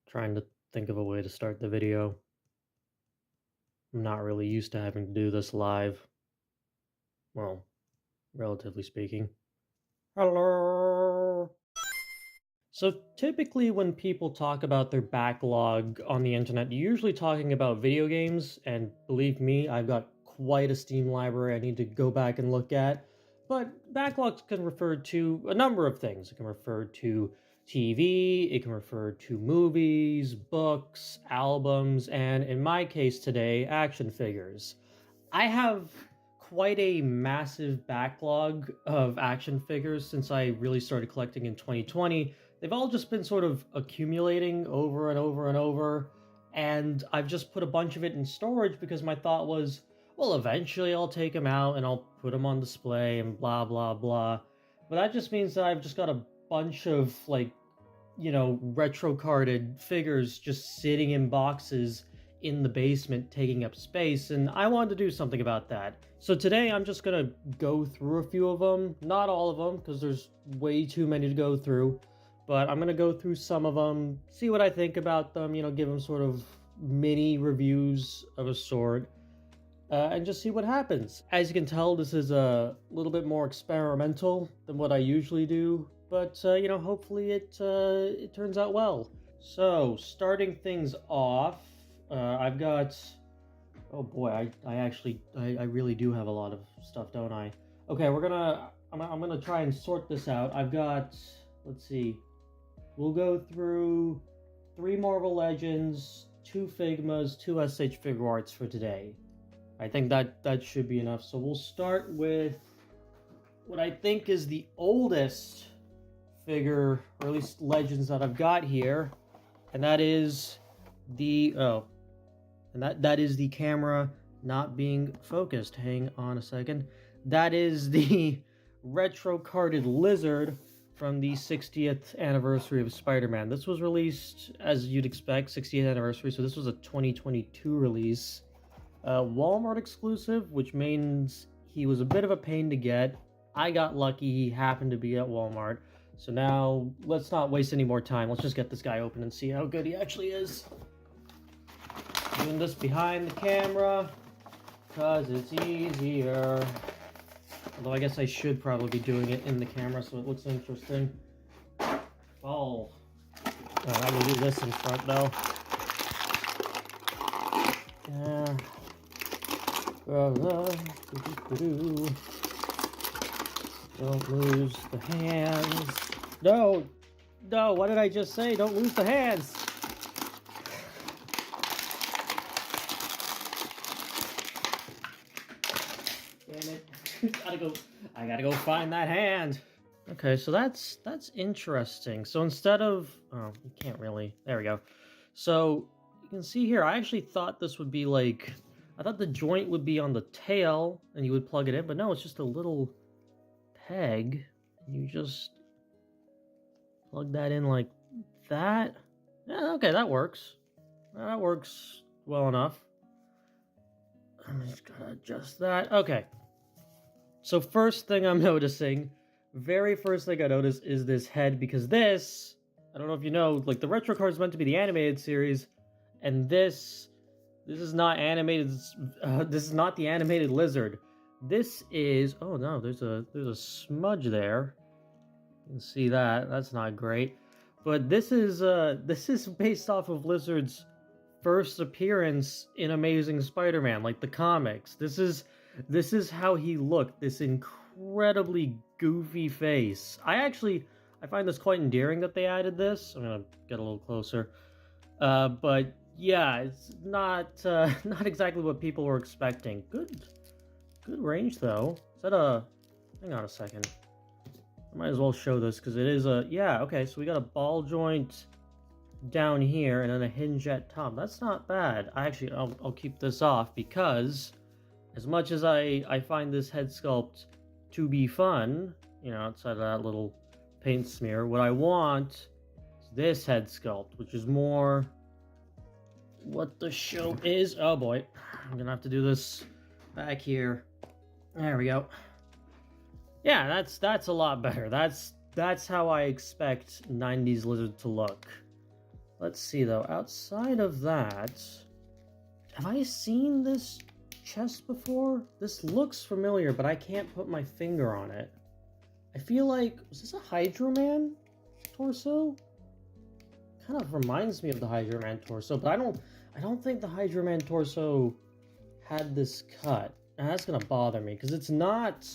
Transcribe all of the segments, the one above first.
Trying to think of a way to start the video. I'm not really used to having to do this live. Well, relatively speaking. Hello. So typically when people talk about their backlog on the internet, you're usually talking about video games, and believe me, I've got quite a Steam library I need to go back and look at. But backlogs can refer to a number of things. It can refer to TV, it can refer to movies, books, albums, and in my case today, action figures. I have quite a massive backlog of action figures since I really started collecting in 2020. They've all just been sort of accumulating over and over and over, and I've just put a bunch of it in storage because my thought was, well, eventually I'll take them out and I'll put them on display and blah blah blah. But that just means that I've just got a bunch of retro carded figures just sitting in boxes in the basement taking up space, and I wanted to do something about that. So today I'm just gonna go through a few of them, not all of them because there's way too many to go through, but I'm gonna go through some of them, see what I think about them, give them sort of mini reviews of a sort, and just see what happens. As you can tell, this is a little bit more experimental than what I usually do, but hopefully it turns out well. So starting things off, I've got. Oh boy, I really do have a lot of stuff, don't I? Okay, I'm gonna try and sort this out. I've got. Let's see. We'll go through 3 Marvel Legends, 2 Figmas, 2 SH Figuarts for today. I think that should be enough. So we'll start with what I think is the oldest figure, or at least Legends that I've got here, and that is that is the camera not being focused. Hang on a second. That is the retro carded lizard from the 60th anniversary of Spider-Man. This was released, as you'd expect, 60th anniversary, so this was a 2022 release. Walmart exclusive, which means he was a bit of a pain to get. I got lucky, he happened to be at Walmart. So now, let's not waste any more time. Let's just get this guy open and see how good he actually is. Doing this behind the camera, because it's easier. Although I guess I should probably be doing it in the camera so it looks interesting. Oh. I'm going to do this in front, though. Yeah. Don't lose the hands. No! No, what did I just say? Don't lose the hands! Damn it. I gotta go find that hand. Okay, so that's interesting. So instead of... Oh, you can't really... There we go. So, you can see here, I actually thought this would be like... I thought the joint would be on the tail, and you would plug it in, but no, it's just a little peg. You just plug that in like that. Yeah, okay, that works. That works well enough. I'm just gonna adjust that. Okay. So first thing I'm noticing, very first thing I notice is this head, because this, I don't know if you know, like the retro card is meant to be the animated series, and this is not animated. This is not the animated lizard. This is, oh no, there's a smudge there. You can see that. That's not great. But this is based off of Lizard's first appearance in Amazing Spider-Man, like the comics. This is how he looked. This incredibly goofy face. I find this quite endearing that they added this. I'm gonna get a little closer. But yeah, it's not not exactly what people were expecting. Good range though. Is that a... Hang on a second. I might as well show this because it is a... Yeah, okay, so we got a ball joint down here and then a hinge at top. That's not bad. I'll keep this off because as much as I find this head sculpt to be fun, outside of that little paint smear, what I want is this head sculpt, which is more what the show is. Oh boy, I'm gonna have to do this back here. There we go. Yeah, that's a lot better. That's how I expect 90s Lizard to look. Let's see, though. Outside of that, have I seen this chest before? This looks familiar, but I can't put my finger on it. I feel like... Was this a Hydro Man torso? Kind of reminds me of the Hydro Man torso, but I don't think the Hydro Man torso had this cut. And that's gonna bother me, because it's not...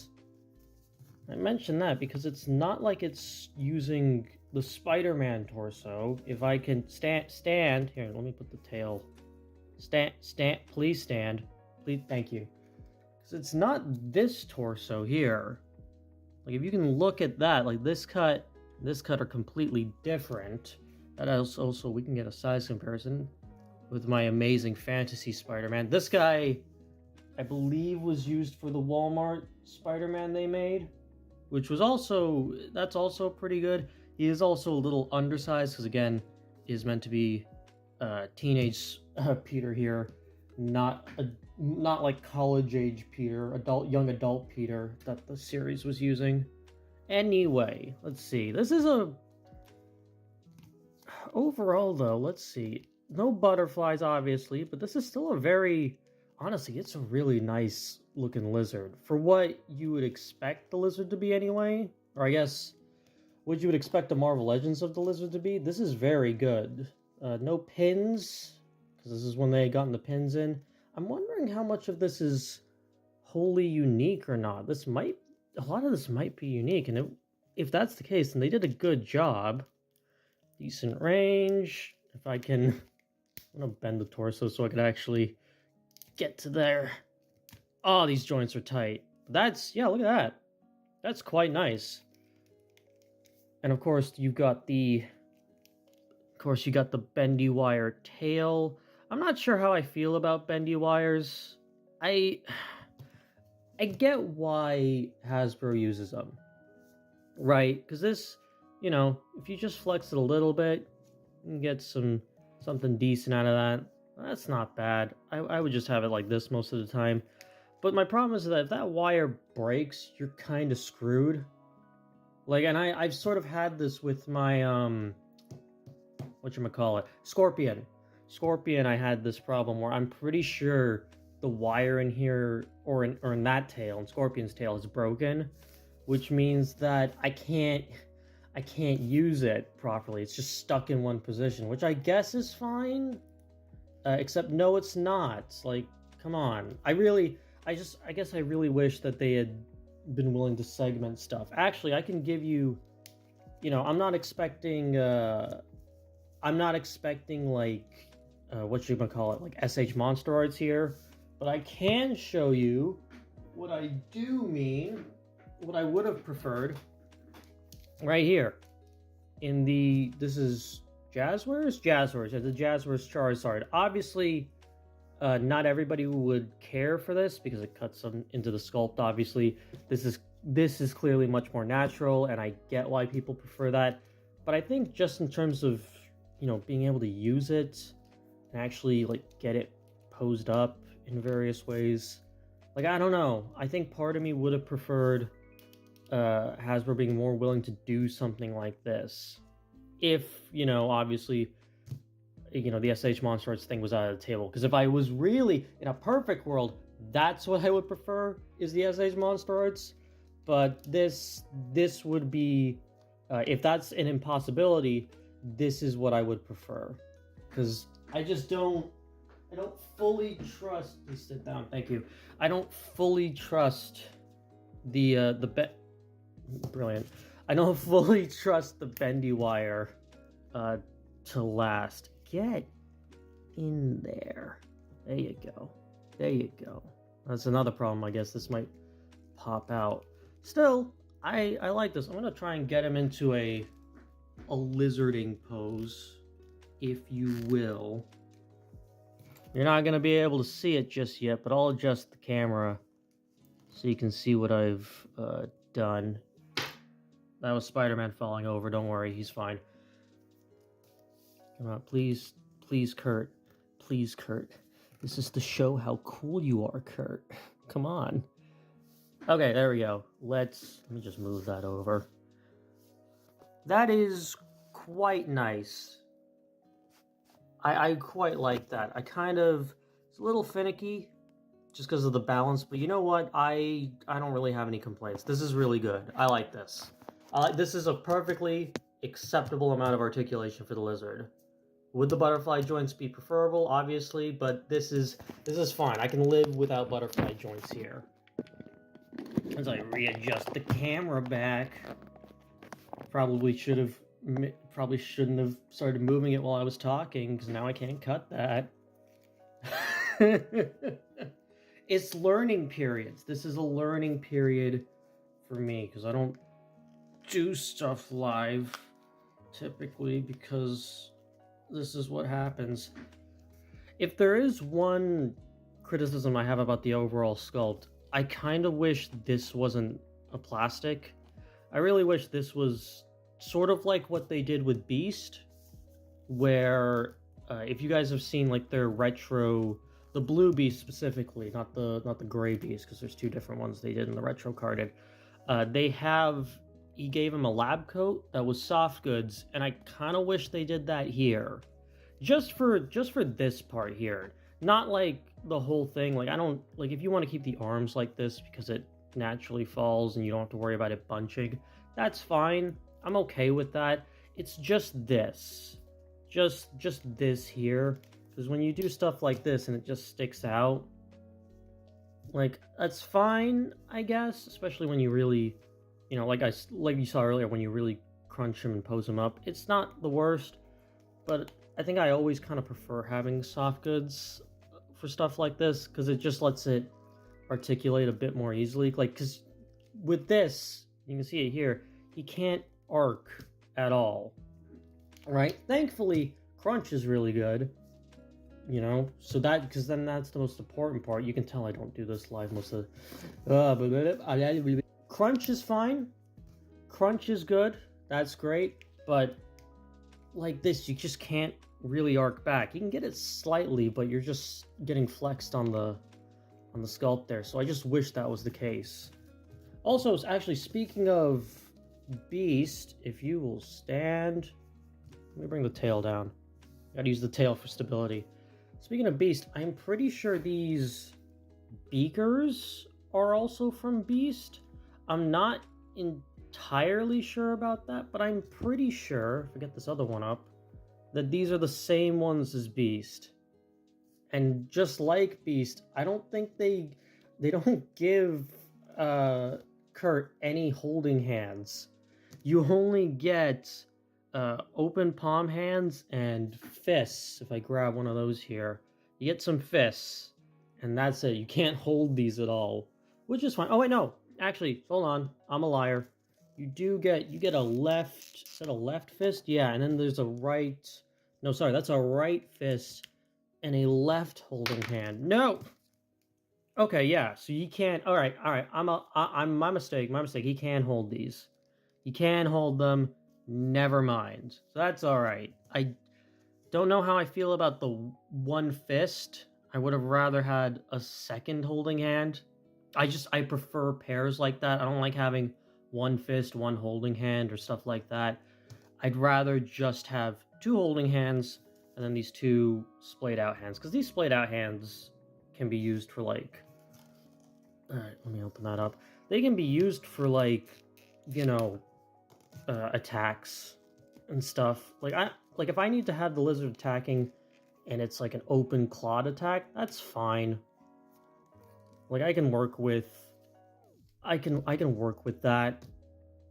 I mentioned that because it's not like it's using the Spider-Man torso. If I can stand... Here, let me put the tail... please stand. Please, thank you. Because it's not this torso here. Like, if you can look at that, like, this cut are completely different. That also, we can get a size comparison with my amazing fantasy Spider-Man. This guy, I believe, was used for the Walmart Spider-Man they made, which was also, that's also pretty good. He is also a little undersized, because again, is meant to be teenage Peter here, not like college age Peter, young adult Peter that the series was using. Anyway, let's see. This is a... Overall, though, let's see. No butterflies, obviously, but this is still a very... Honestly, it's a really nice looking lizard. For what you would expect the lizard to be anyway, or I guess what you would expect the Marvel Legends of the lizard to be, this is very good. No pins, because this is when they had gotten the pins in. I'm wondering how much of this is wholly unique or not. A lot of this might be unique, and if that's the case, then they did a good job. Decent range. If I can... I'm gonna bend the torso so I can actually get to there. Oh, these joints are tight. That's... Yeah, look at that. That's quite nice. And of course, you got the bendy wire tail. I'm not sure how I feel about bendy wires. I get why Hasbro uses them. Right? Because this... You know, if you just flex it a little bit, you can get something decent out of that. That's not bad. I would just have it like this most of the time. But my problem is that if that wire breaks, you're kind of screwed. Like, and I've sort of had this with my, whatchamacallit, Scorpion. Scorpion, I had this problem where I'm pretty sure the wire in here, or in that tail, in Scorpion's tail, is broken. Which means that I can't use it properly. It's just stuck in one position, which I guess is fine. Except no, it's not. Like, come on. I guess I really wish that they had been willing to segment stuff. Actually, I can give you, I'm not expecting like, whatchamacallit, like SH Monster Arts here, but I can show you what I do mean, what I would have preferred. Right here, this is Jazzwares? Jazzwares, the Jazzwares Charizard. Obviously, not everybody would care for this because it cuts them into the sculpt, obviously. This is clearly much more natural, and I get why people prefer that. But I think just in terms of, being able to use it and actually, like, get it posed up in various ways, like, I don't know. I think part of me would have preferred Hasbro being more willing to do something like this. If, obviously, the SH Monster Arts thing was out of the table. Because if I was really, in a perfect world, that's what I would prefer, is the SH Monster Arts. But this would be, if that's an impossibility, this is what I would prefer. Because I don't fully trust, please sit down, thank you. I don't fully trust brilliant. I don't fully trust the bendy wire to last. Get in there. There you go. There you go. That's another problem, I guess. This might pop out. Still, I like this. I'm going to try and get him into a lizarding pose, if you will. You're not going to be able to see it just yet, but I'll adjust the camera so you can see what I've done. That was Spider-Man falling over. Don't worry, he's fine. Come on, please, Kurt. Please, Kurt. This is to show how cool you are, Kurt. Come on. Okay, there we go. Let me just move that over. That is quite nice. I quite like that. It's a little finicky just because of the balance, but you know what? I don't really have any complaints. This is really good. I like this. This is a perfectly acceptable amount of articulation for the lizard. Would the butterfly joints be preferable? Obviously, but this is fine. I can live without butterfly joints here. As I readjust the camera back, probably shouldn't have started moving it while I was talking, because now I can't cut that. It's learning periods. This is a learning period for me, because I don't do stuff live typically, because this is what happens. If there is one criticism I have about the overall sculpt, I kind of wish this wasn't a plastic. I really wish this was sort of like what they did with Beast, where if you guys have seen like their retro, the blue Beast specifically, not the gray Beast, because there's two different ones they did in the retro carded. He gave him a lab coat that was soft goods, and I kind of wish they did that here, just for this part here. Not like the whole thing. Like, I don't like, if you want to keep the arms like this because it naturally falls and you don't have to worry about it bunching, that's fine. I'm okay with that. It's just this, just this here, because when you do stuff like this and it just sticks out, like, that's fine, I guess, especially when you really, you know, like you saw earlier, when you really crunch them and pose them up. It's not the worst, but I think I always kind of prefer having soft goods for stuff like this, because it just lets it articulate a bit more easily. Like, because with this, you can see it here, he can't arc at all, right? Thankfully, crunch is really good, you know, so that, because then that's the most important part. You can tell I don't do this live most of the... Crunch is fine. Crunch is good. That's great. But like this, you just can't really arc back. You can get it slightly, but you're just getting flexed on the sculpt there. So I just wish that was the case. Also, actually, speaking of Beast, if you will stand, let me bring the tail down. Gotta use the tail for stability. Speaking of Beast, I'm pretty sure these beakers are also from Beast. I'm not entirely sure about that, but I'm pretty sure, if I get this other one up, that these are the same ones as Beast. And just like Beast, I don't think they don't give Kurt any holding hands. You only get open palm hands and fists. If I grab one of those here, you get some fists, and that's it. You can't hold these at all, which is fine. Oh wait, no. Actually, hold on. I'm a liar. You get a left, is that a left fist? Yeah, and then there's a right, no, sorry, that's a right fist and a left holding hand. No! Okay, yeah, so you can't, alright, I'm my mistake, he can hold these. He can hold them, never mind. So that's alright. I don't know how I feel about the one fist. I would have rather had a second holding hand. I prefer pairs like that. I don't like having one fist, one holding hand, or stuff like that. I'd rather just have two holding hands, and then these two splayed out hands. Because these splayed out hands can be used for, like... Alright, let me open that up. They can be used for, like, you know, attacks and stuff. Like, if I need to have the lizard attacking, and it's like an open clawed attack, that's fine. Like, I can work with that.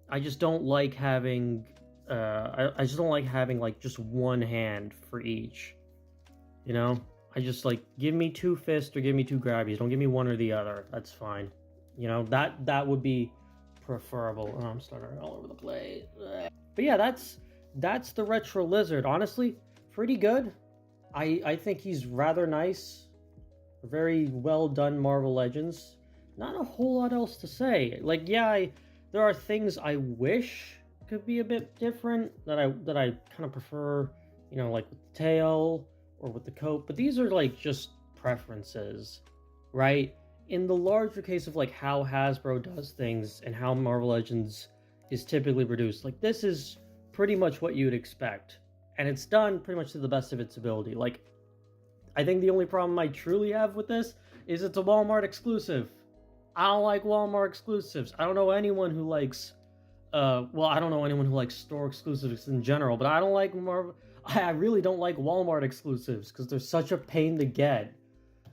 I just don't like having I just don't like having like just one hand for each. You know? I just like, give me two fists or give me two grabbies. Don't give me one or the other. That's fine. You know, that would be preferable. Oh, I'm starting all over the place. But yeah, that's the retro lizard. Honestly, pretty good. I think he's rather nice. Very well done, Marvel Legends. Not a whole lot else to say. Like, yeah, there are things I wish could be a bit different that I kind of prefer, you know, like with the tail or with the coat. But these are like just preferences, right? In the larger case of like how Hasbro does things and how Marvel Legends is typically produced, like this is pretty much what you'd expect. and it's done pretty much to the best of its ability. Like, I think the only problem I truly have with this is it's a Walmart exclusive. I don't like Walmart exclusives. I don't know anyone who likes, well, I don't know anyone who likes store exclusives in general, but I don't like I really don't like Walmart exclusives because they're such a pain to get.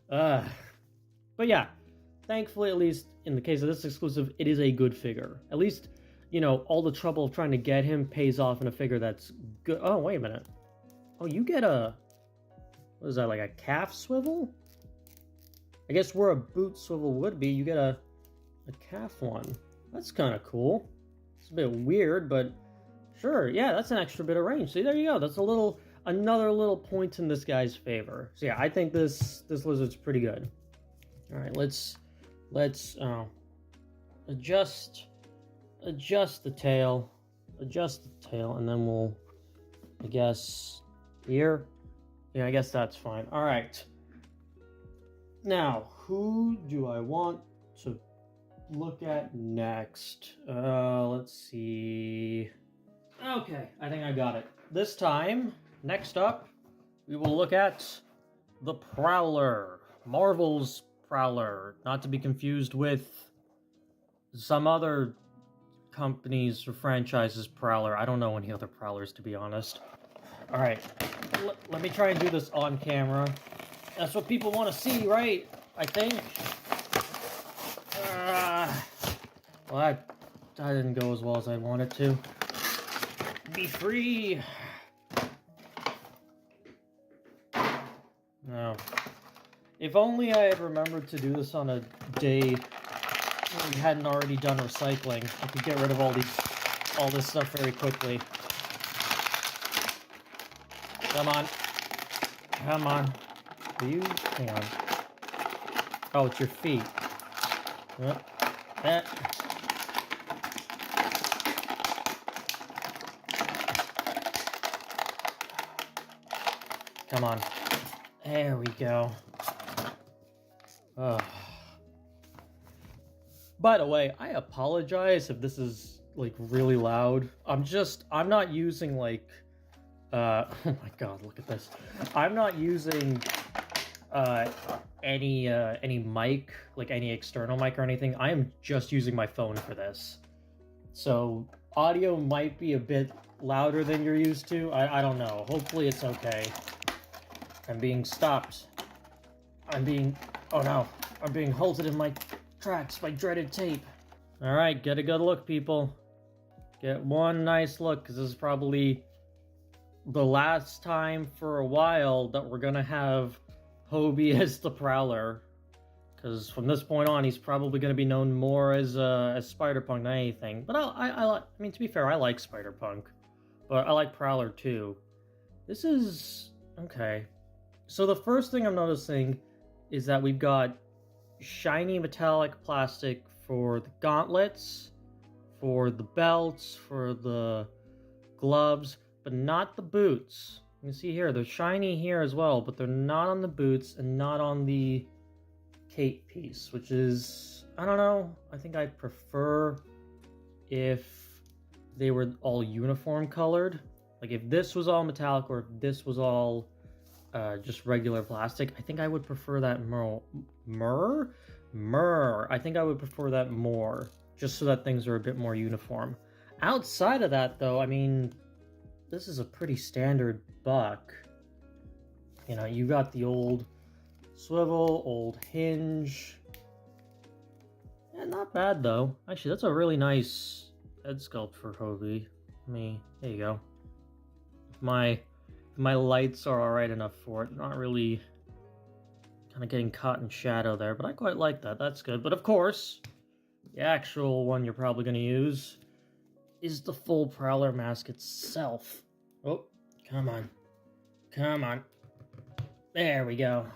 But yeah, thankfully, at least in the case of this exclusive, it is a good figure. At least, you know, all the trouble of trying to get him pays off in a figure that's good. Oh, wait a minute. Oh, you get a, what is that, like a calf swivel? I guess where a boot swivel would be, you get a calf one. That's kind of cool. It's a bit weird, but sure. Yeah, that's an extra bit of range. See, there you go. That's another little point in this guy's favor. So yeah, I think this lizard's pretty good. All right, let's adjust the tail, and then we'll, I guess, here. Yeah, I guess that's fine. All right. Now, who do I want to look at next? Let's see. Okay, I think I got it. This time, next up, we will look at the Prowler. Marvel's Prowler. Not to be confused with some other companies or franchises Prowler. I don't know any other Prowlers, to be honest. Alright, let me try and do this on camera. That's what people want to see, right? I think. Well, that didn't go as well as I wanted to. Be free! No. If only I had remembered to do this on a day when we hadn't already done recycling. I could get rid of all this stuff very quickly. Come on. Come on. You? Hang on. Oh, it's your feet. Come on. There we go. By the way, I apologize if this is, like, really loud. I'm not using, like, oh my god, look at this. I'm not using any mic, like any external mic or anything. I am just using my phone for this. So audio might be a bit louder than you're used to. I don't know. Hopefully it's okay. I'm being stopped. Oh no. I'm being halted in my tracks by dreaded tape. Alright, get a good look, people. Get one nice look, because this is probably the last time for a while that we're gonna have Hobie as the Prowler, because from this point on he's probably gonna be known more as Spider-Punk than anything. But I mean, to be fair, I like Spider-Punk, but I like Prowler too. This is okay. So the first thing I'm noticing is that we've got shiny metallic plastic for the gauntlets, for the belts, for the gloves, but not the boots. You can see here, they're shiny here as well, but they're not on the boots and not on the cape piece, which is, I don't know, I think I'd prefer if they were all uniform colored. Like if this was all metallic or if this was all just regular plastic, I think I would prefer that I think I would prefer that more, just so that things are a bit more uniform. Outside of that, though, I mean, this is a pretty standard buck. You know, you got the old swivel, old hinge. Yeah, not bad, though. Actually, that's a really nice head sculpt for Hobie. There you go. My lights are alright enough for it. Not really kind of getting caught in shadow there, but I quite like that. That's good. But of course, the actual one you're probably going to use is the full Prowler mask itself. Oh, come on. Come on. There we go.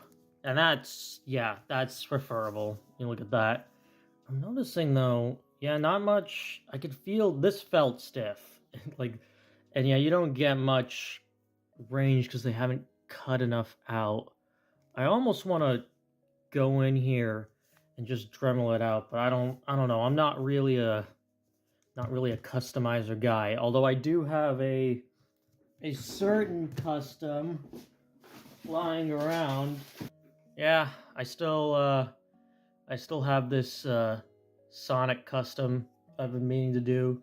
And that's preferable. You look at that. I'm noticing, though, yeah, not much. I could feel this felt stiff. And yeah, you don't get much range because they haven't cut enough out. I almost want to go in here and just Dremel it out, but I don't know. I'm not really a customizer guy. Although I do have a a certain custom lying around. Yeah, I still have this Sonic custom I've been meaning to do.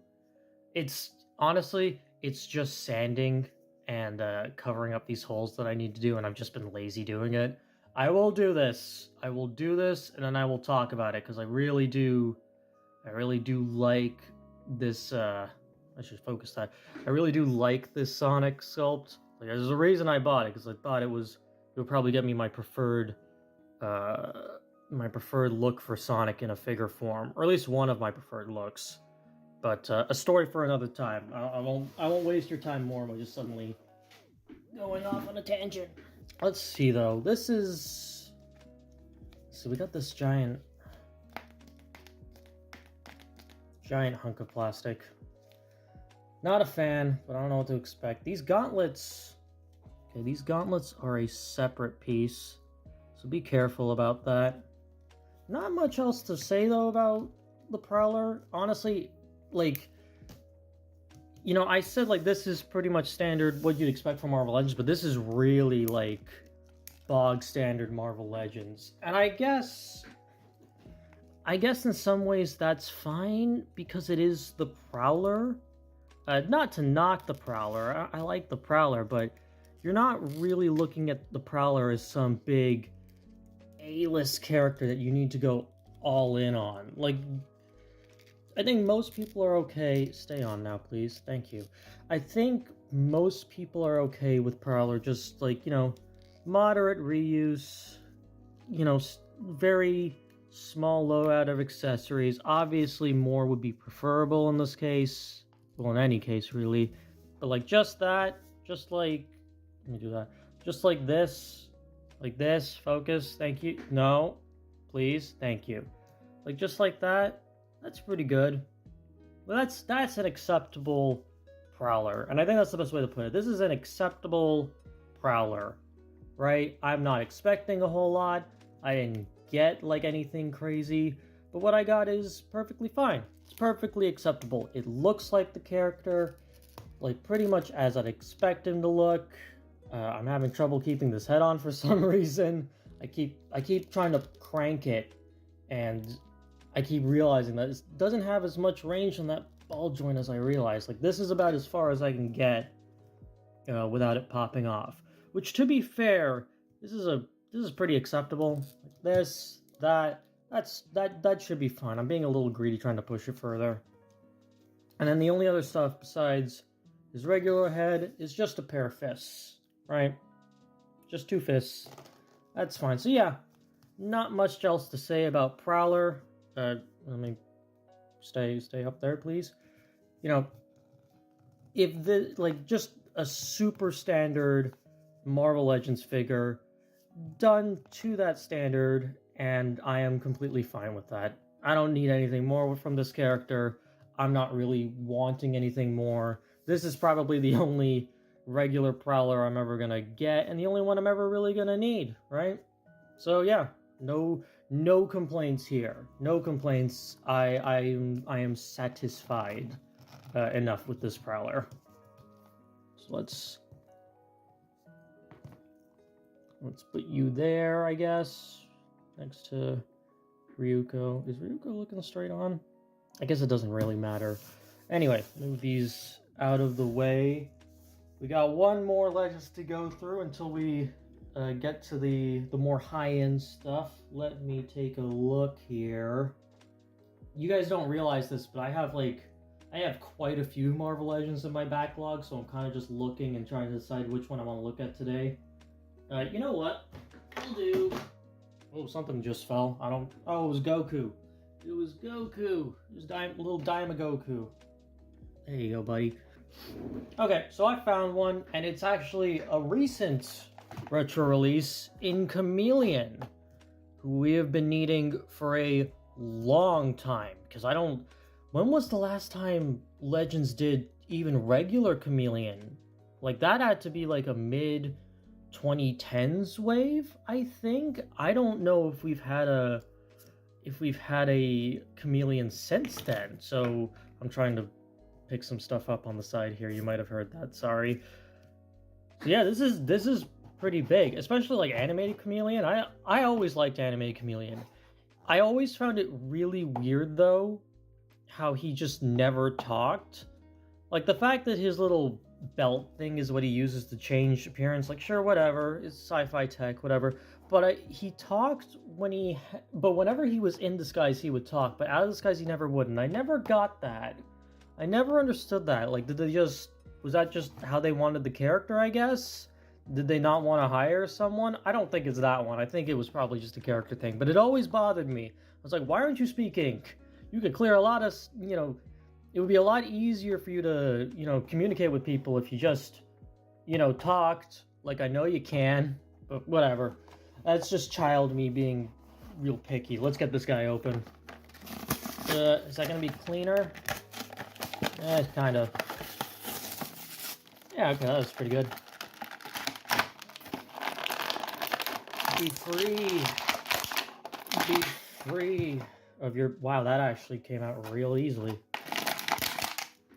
It's honestly, it's just sanding and covering up these holes that I need to do, and I've just been lazy doing it. I will do this. I will do this, and then I will talk about it because I really do like this. I should focus that. I really do like this Sonic sculpt. Like, there's a reason I bought it because I thought it would probably get me my preferred look for Sonic in a figure form, or at least one of my preferred looks. But a story for another time. I won't waste your time more by just suddenly going off on a tangent. Let's see though. So we got this giant hunk of plastic. Not a fan, but I don't know what to expect. These gauntlets are a separate piece, so be careful about that. Not much else to say though about the Prowler. Honestly, like, you know, I said like this is pretty much standard what you'd expect from Marvel Legends, but this is really like bog standard Marvel Legends. And I guess in some ways that's fine because it is the Prowler. Not to knock the Prowler, I like the Prowler, but you're not really looking at the Prowler as some big A-list character that you need to go all in on. Like, I think most people are okay. Stay on now, please. Thank you. I think most people are okay with Prowler, just like, you know, moderate reuse, you know, very small loadout of accessories. Obviously, more would be preferable in this case. Well, in any case, really. But like just that, just like, let me do that. Just like this, focus, thank you. No, please, thank you. Like just like that, that's pretty good. Well, that's an acceptable Prowler. And I think that's the best way to put it. This is an acceptable Prowler, right? I'm not expecting a whole lot. I didn't get like anything crazy, but what I got is perfectly fine. It's perfectly acceptable. It looks like the character, like pretty much as I'd expect him to look. I'm having trouble keeping this head on for some reason. I keep trying to crank it, and I keep realizing that it doesn't have as much range on that ball joint as I realized. Like, this is about as far as I can get without it popping off. Which, to be fair, this is pretty acceptable. Like this, that should be fine. I'm being a little greedy trying to push it further. And then the only other stuff besides his regular head is just a pair of fists, right? Just two fists. That's fine. So yeah, not much else to say about Prowler. Let me stay up there, please. You know, if the like just a super standard Marvel Legends figure done to that standard, and I am completely fine with that. I don't need anything more from this character. I'm not really wanting anything more. This is probably the only regular Prowler I'm ever gonna get, and the only one I'm ever really gonna need, right? So yeah, no complaints here. No complaints. I am satisfied enough with this Prowler. So let's put you there, I guess, next to Ryuko. Is Ryuko looking straight on? I guess it doesn't really matter. Anyway, move these out of the way. We got one more Legends to go through until we get to the more high-end stuff. Let me take a look here. You guys don't realize this, but I have quite a few Marvel Legends in my backlog, so I'm kind of just looking and trying to decide which one I want to look at today. You know what? I'll do... Oh, something just fell. Oh, it was Goku. It was Goku. It was little Daima Goku. There you go, buddy. Okay, so I found one, and it's actually a recent retro release in Chameleon, who we have been needing for a long time. Because when was the last time Legends did even regular Chameleon? Like, that had to be like a mid-2010s wave, I think. I don't know if we've had a Chameleon since then. So I'm trying to pick some stuff up on the side here. You might have heard that. Sorry. So yeah, this is pretty big, especially like animated chameleon. I always liked animated chameleon. I always found it really weird though how he just never talked. Like the fact that his little belt thing is what he uses to change appearance. Like sure, whatever, it's sci-fi tech, whatever. But he talked when but whenever he was in disguise, he would talk. But out of disguise, he never would. And I never got that. I never understood that. Like, did they just was that just how they wanted the character? I guess. Did they not want to hire someone? I don't think it's that one. I think it was probably just a character thing. But it always bothered me. I was like, why aren't you speaking? You could clear a lot of, it would be a lot easier for you to, communicate with people if you just, talked. Like, I know you can, but whatever. That's just child me being real picky. Let's get this guy open. Is that going to be cleaner? Kind of. Yeah, okay, that was pretty good. Be free. Be free of your... Wow, that actually came out real easily.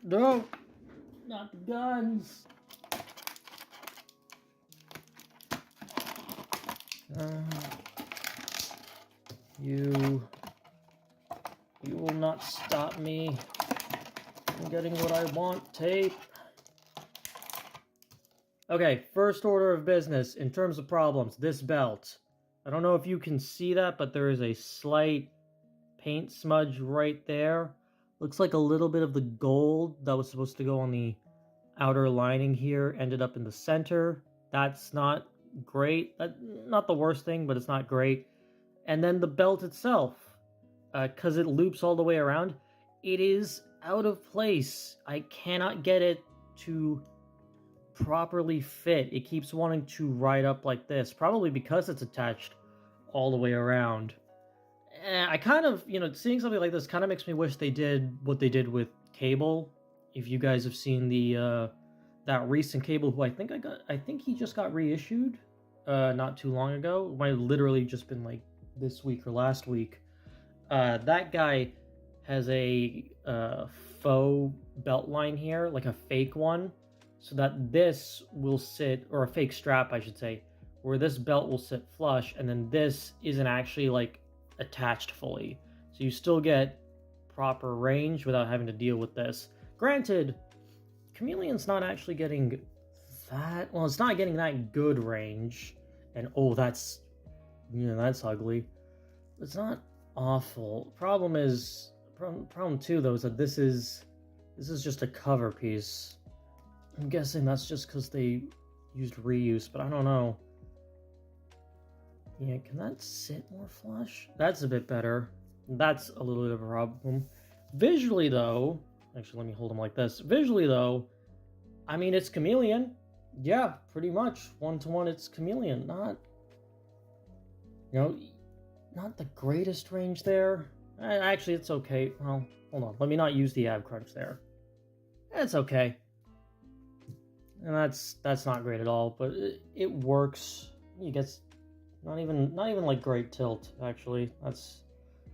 No! Not the guns! You will not stop me from getting what I want, tape. Okay, first order of business in terms of problems, this belt. I don't know if you can see that, but there is a slight paint smudge right there. Looks like a little bit of the gold that was supposed to go on the outer lining here ended up in the center. That's not great. Not the worst thing, but it's not great. And then the belt itself, because it loops all the way around, it is out of place. I cannot get it to properly fit. It keeps wanting to ride up like this, probably because it's attached all the way around. I kind of, seeing something like this kind of makes me wish they did what they did with Cable. If you guys have seen the that recent Cable, who I think he just got reissued not too long ago. It might have literally just been like this week or last week. That guy has a faux belt line here, like a fake one, so that this will sit, or a fake strap I should say, where this belt will sit flush, and then this isn't actually like attached fully. So you still get proper range without having to deal with this. Granted, Chameleon's not actually getting that, well, it's not getting that good range, and oh, that's ugly. It's not awful. Problem two though is that this is just a cover piece. I'm guessing that's just because they used reuse, but I don't know. Yeah, can that sit more flush? That's a bit better. That's a little bit of a problem. Visually though, actually let me hold them like this. Visually though, I mean, it's Chameleon. Yeah, pretty much. 1-to-1 it's Chameleon. Not the greatest range there. Actually, it's okay. Well, hold on. Let me not use the ab crunch there. It's okay. And that's not great at all, but it works. You get not even like great tilt, actually. That's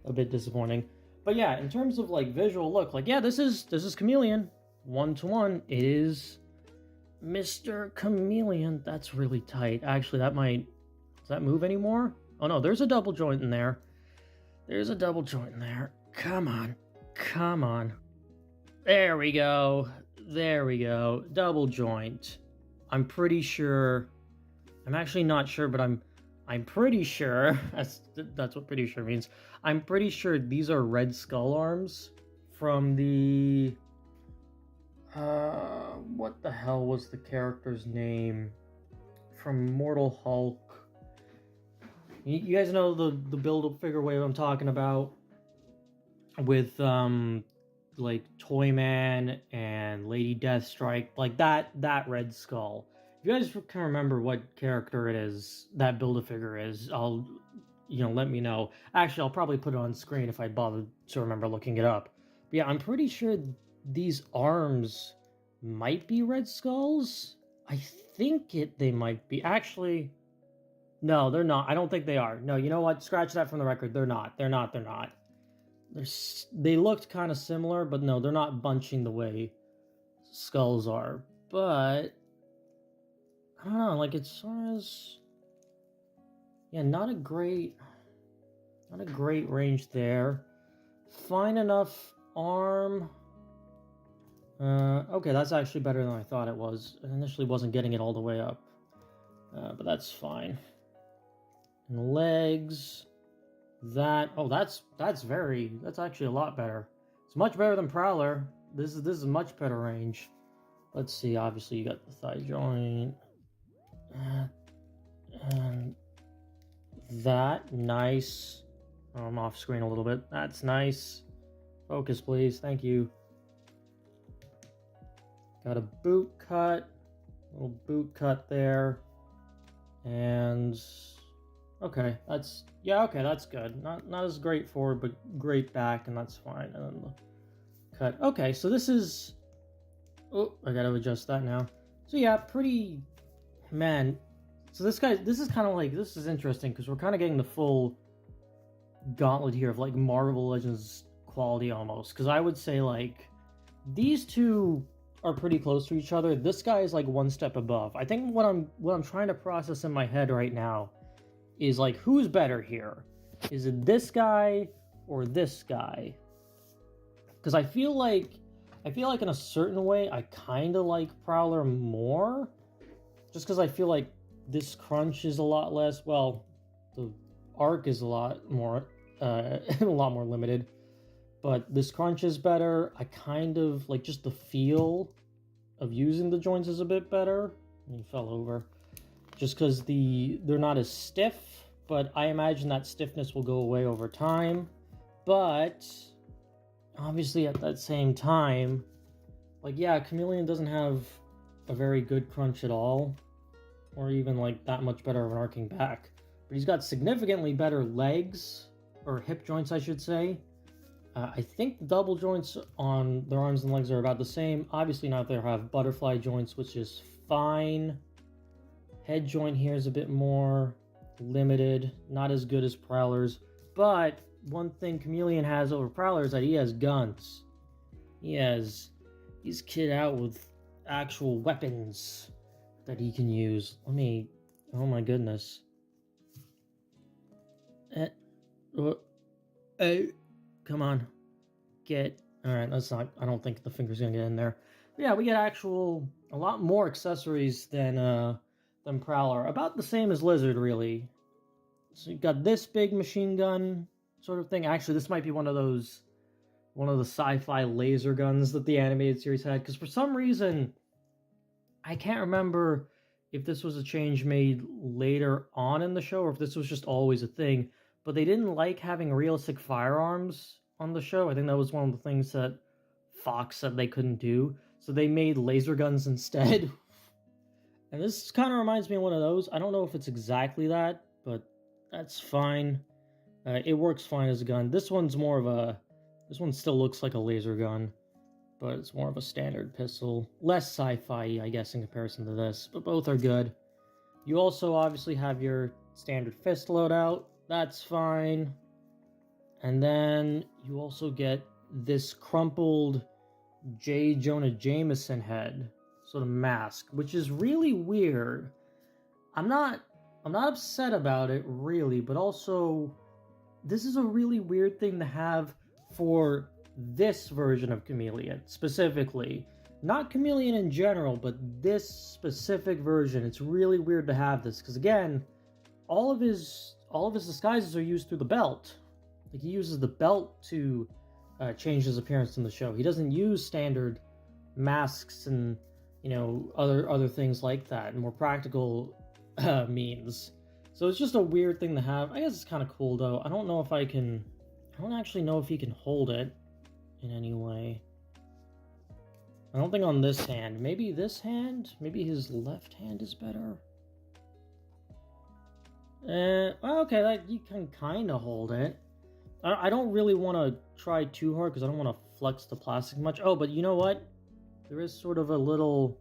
a bit disappointing. But yeah, in terms of like visual look, like yeah, this is Chameleon. 1-to-1 is Mr. Chameleon. That's really tight. Actually, does that move anymore? Oh no, there's a double joint in there. There's a double joint in there. Come on. Come on. There we go. There we go. Double joint. I'm pretty sure. I'm actually not sure, but I'm pretty sure. That's what pretty sure means. I'm pretty sure these are Red Skull arms from the what the hell was the character's name from Mortal Hulk? You guys know the build-up figure wave I'm talking about, with like Toyman and Lady Deathstrike, like that Red Skull. If you guys can remember what character it is, that Build-A-Figure is, I'll let me know. Actually, I'll probably put it on screen if I bother to remember looking it up. But yeah, I'm pretty sure these arms might be Red Skulls. I think they might be. Actually, no, they're not. I don't think they are. No, you know what? Scratch that from the record. They're not. They're not. They looked kind of similar, but no, they're not bunching the way skulls are. But I don't know, like as far as, yeah, not a great range there. Fine enough arm. Okay, that's actually better than I thought it was. I initially wasn't getting it all the way up, but that's fine. And legs, that's actually a lot better. It's much better than Prowler. This is much better range. Let's see. Obviously, you got the thigh joint, and that nice. Oh, I'm off screen a little bit. That's nice. Focus, please. Thank you. Got a boot cut, little boot cut there, and okay, that's good. Not as great forward, but great back, and that's fine. And then the cut. Okay, so this is. Oh, I gotta adjust that now. So yeah, pretty. Man, so this is kind of like, this is interesting because we're kind of getting the full gauntlet here of like Marvel Legends quality almost. Because I would say like these two are pretty close to each other. This guy is like one step above. I think what I'm trying to process in my head right now is like, who's better here? Is it this guy or this guy? Because I feel like in a certain way I kind of like Prowler more, just because I feel like this crunch is a lot less. Well, the arc is a lot more limited. But this crunch is better. I kind of like just the feel of using the joints is a bit better. He fell over. Just because they're not as stiff, but I imagine that stiffness will go away over time. But obviously at that same time, like yeah, Chameleon doesn't have a very good crunch at all, or even like that much better of an arcing back. But he's got significantly better legs, or hip joints I should say. I think the double joints on their arms and legs are about the same. Obviously not, they have butterfly joints, which is fine. Head joint here is a bit more limited, not as good as Prowler's. But one thing Chameleon has over Prowler is that he has guns. He's kitted out with actual weapons that he can use. Oh my goodness. Come on. Alright, that's not, I don't think the finger's gonna get in there. But yeah, we get a lot more accessories than Prowler. About the same as Lizard, really. So you've got this big machine gun sort of thing. Actually, this might be one of the sci-fi laser guns that the animated series had, because for some reason, I can't remember if this was a change made later on in the show, or if this was just always a thing, but they didn't like having realistic firearms on the show. I think that was one of the things that Fox said they couldn't do, so they made laser guns instead. And this kind of reminds me of one of those. I don't know if it's exactly that, but that's fine. It works fine as a gun. This one still looks like a laser gun, but it's more of a standard pistol. Less sci-fi, I guess, in comparison to this, but both are good. You also obviously have your standard fist loadout. That's fine. And then you also get this crumpled J. Jonah Jameson head sort of mask, which is really weird. I'm not upset about it, really, but also this is a really weird thing to have for this version of Chameleon specifically. Not Chameleon in general, but this specific version. It's really weird to have this, because again, all of his disguises are used through the belt. Like, he uses the belt to change his appearance in the show. He doesn't use standard masks and other things like that, and more practical means. So it's just a weird thing to have. I guess it's kind of cool though. I don't actually know if he can hold it in any way. I don't think on this hand. Maybe this hand? Maybe his left hand is better? Okay, you can kind of hold it. I don't really want to try too hard because I don't want to flex the plastic much. Oh, but you know what? There is sort of a little...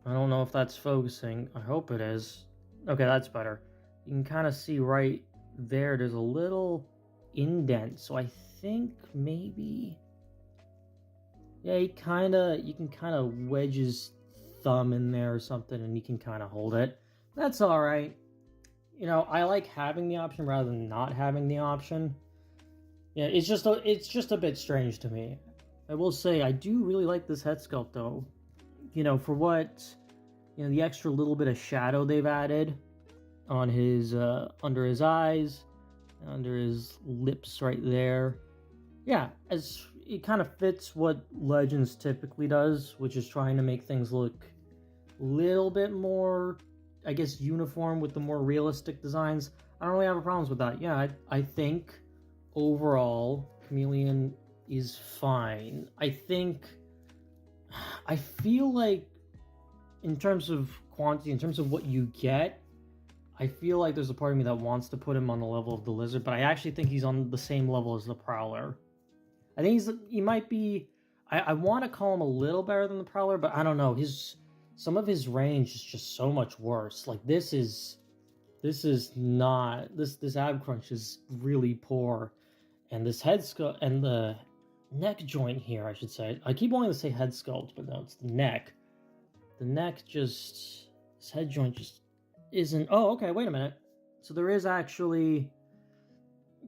I don't know if that's focusing. I hope it is. Okay, that's better. You can kind of see right there, there's a little indent. So I think maybe... Yeah, you can kind of wedge his thumb in there or something, and you can kind of hold it. That's all right. You know, I like having the option rather than not having the option. Yeah, it's just a bit strange to me. I will say I do really like this head sculpt though. You know, for what, you know, the extra little bit of shadow they've added on his under his eyes, under his lips right there. Yeah, as it kind of fits what Legends typically does, which is trying to make things look a little bit more, I guess, uniform with the more realistic designs. I don't really have problems with that. Yeah, I think overall Chameleon is fine. I feel like in terms of quantity, in terms of what you get, I feel like there's a part of me that wants to put him on the level of the Lizard, but I actually think he's on the same level as the Prowler. I think he might be, I want to call him a little better than the Prowler, but I don't know. Some of his range is just so much worse. Like this ab crunch is really poor, and this head sculpt and the neck joint here, I should say. I keep wanting to say head sculpt, but no, it's the neck. The neck just, this head joint just isn't. Oh, okay. Wait a minute. So there is actually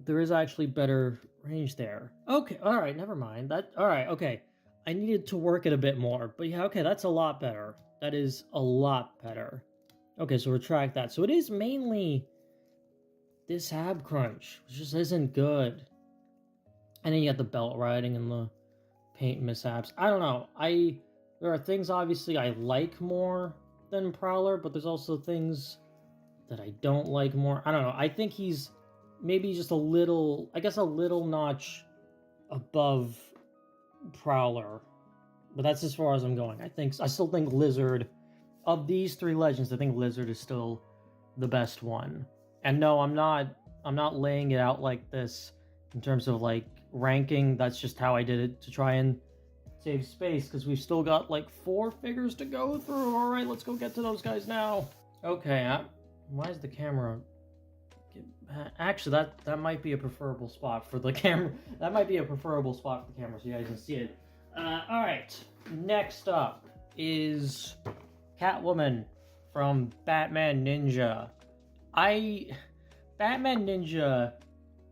better range there. Okay. All right. Never mind. All right. Okay. I needed to work it a bit more, but yeah. Okay. That's a lot better. That is a lot better. Okay. So retract that. So it is mainly this ab crunch, which just isn't good. And then you got the belt riding and the paint mishaps. I don't know. There are things obviously I like more than Prowler, but there's also things that I don't like more. I don't know. I think he's maybe just a little notch above Prowler, but that's as far as I'm going. I still think Lizard, of these three Legends, I think Lizard is still the best one. And no, I'm not laying it out like this in terms of like ranking. That's just how I did it to try and save space, because we've still got like 4 figures to go through. All right, let's go get to those guys now. Okay, why is the camera... Actually, that might be a preferable spot for the camera. That might be a preferable spot for the camera so you guys can see it. All right, next up is Catwoman from Batman Ninja. Batman Ninja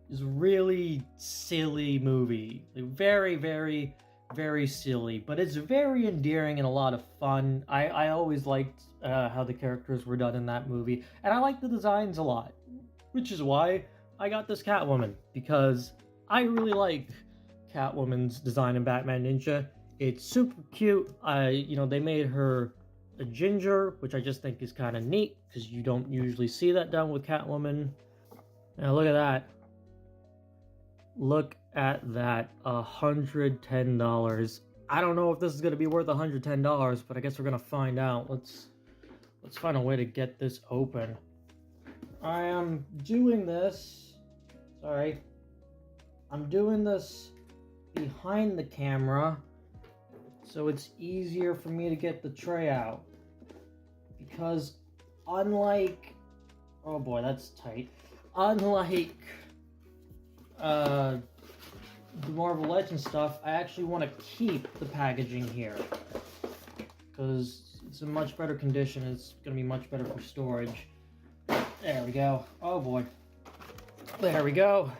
is a really silly movie. Like, very, very, very silly, but it's very endearing and a lot of fun. I always liked how the characters were done in that movie, and I like the designs a lot, which is why I got this Catwoman, because I really like Catwoman's design in Batman Ninja. It's super cute. They made her a ginger, which I just think is kind of neat, because you don't usually see that done with Catwoman. Now look at that. Look at that, $110. I don't know if this is going to be worth $110, but I guess we're going to find out. Let's find a way to get this open. I am doing this, I'm doing this behind the camera, so it's easier for me to get the tray out. Because unlike, oh boy, that's tight. Unlike the Marvel Legends stuff, I actually want to keep the packaging here, because it's in much better condition. It's going to be much better for storage. There we go. Oh boy. There we go.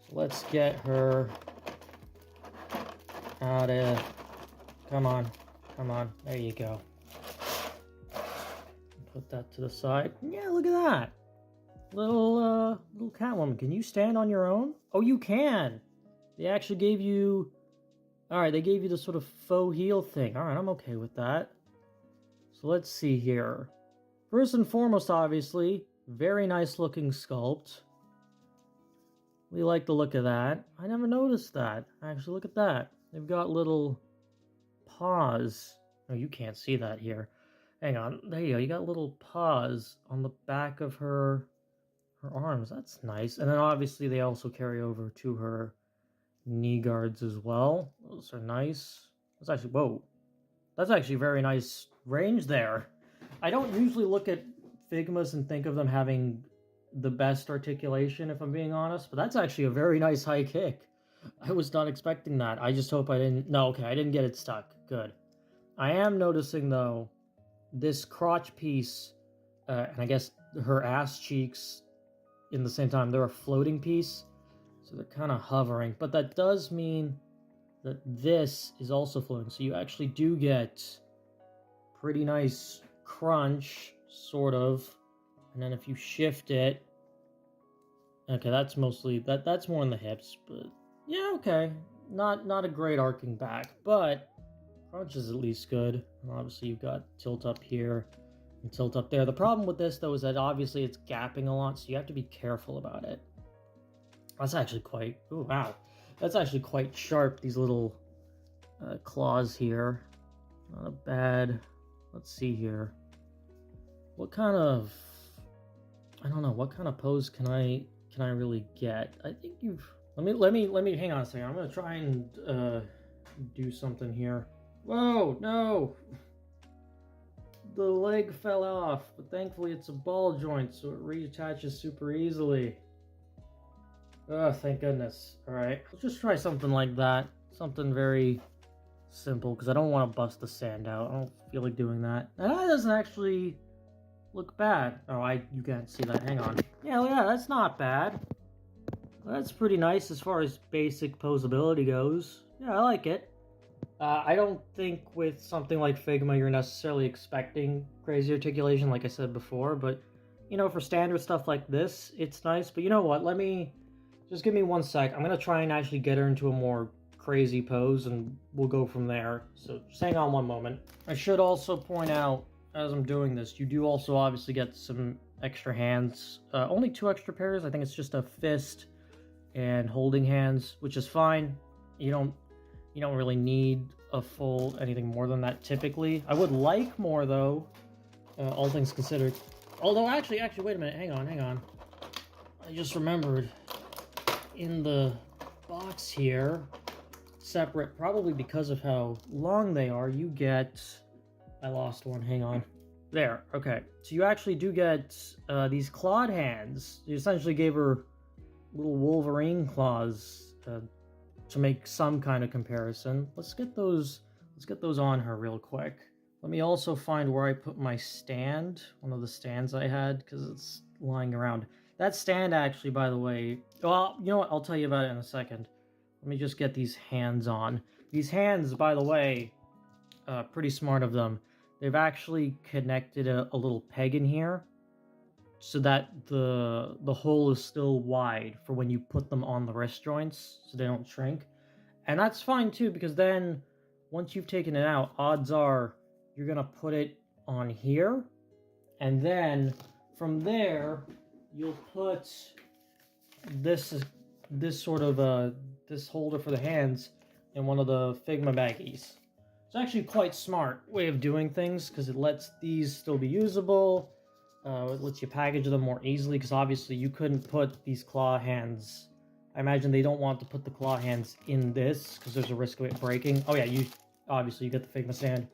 So let's get her out of... Come on. There you go. Put that to the side. Yeah, look at that. Little Catwoman. Can you stand on your own? Oh, you can. They actually gave you... Alright, they gave you the sort of faux heel thing. Alright, I'm okay with that. So let's see here. First and foremost, obviously, very nice looking sculpt. We like the look of that. I never noticed that. Actually, look at that. They've got little paws. Oh, you can't see that here. Hang on. There you go. You got little paws on the back of her arms. That's nice. And then obviously they also carry over to her knee guards as well. Those are nice. That's actually... Whoa. That's actually very nice range there. I don't usually look at Figmas and think of them having the best articulation, if I'm being honest, but that's actually a very nice high kick. I was not expecting that. I just hope I didn't... No, okay, I didn't get it stuck. Good. I am noticing, though, this crotch piece, and I guess her ass cheeks in the same time, they're a floating piece, so they're kind of hovering. But that does mean that this is also floating, so you actually do get pretty nice crunch, sort of. And then if you shift it, okay, that's mostly that's more in the hips, but yeah, okay, not a great arcing back, but crunch is at least good. And obviously you've got tilt up here and tilt up there. The problem with this, though, is that obviously it's gapping a lot, so you have to be careful about it. That's actually quite... Oh, wow. That's actually quite sharp, these little claws here. Not a bad... Let's see here. What kind of... I don't know, what kind of pose can I really get? I think you've... Let me hang on a second. I'm gonna try and do something here. Whoa, no! The leg fell off, but thankfully it's a ball joint, so it reattaches super easily. Oh, thank goodness. Alright, let's just try something like that. Something very simple, because I don't want to bust the sand out. I don't feel like doing that. And that doesn't actually look bad. Oh, you can't see that. Hang on. Yeah, that's not bad. That's pretty nice as far as basic posability goes. Yeah, I like it. I don't think with something like Figma you're necessarily expecting crazy articulation, like I said before, but, you know, for standard stuff like this, it's nice. But you know what, just give me 1 sec. I'm going to try and actually get her into a more crazy pose, and we'll go from there. So just hang on 1 moment. I should also point out, as I'm doing this, you do also obviously get some extra hands. Only 2 extra pairs. I think it's just a fist and holding hands, which is fine. You don't really need a full anything more than that typically. I would like more, though, all things considered. Although, actually, wait a minute. Hang on. I just remembered, in the box here, separate, probably because of how long they are, you get... I lost one. Hang on. There. Okay. So you actually do get these clawed hands. You essentially gave her little Wolverine claws to make some kind of comparison. Let's get those on her real quick. Let me also find where I put my stand, one of the stands I had, because it's lying around. That stand, actually, by the way, well, you know what, I'll tell you about it in a second. Let me just get these hands on. These hands, by the way, pretty smart of them. They've actually connected a little peg in here so that the hole is still wide for when you put them on the wrist joints, so they don't shrink. And that's fine too, because then once you've taken it out, odds are you're gonna put it on here, and then from there you'll put this sort of this holder for the hands in one of the Figma baggies. It's actually quite smart way of doing things, because it lets these still be usable. It lets you package them more easily, because obviously you couldn't put these claw hands. I imagine they don't want to put the claw hands in this, because there's a risk of it breaking. Oh yeah, obviously you get the Figma stand.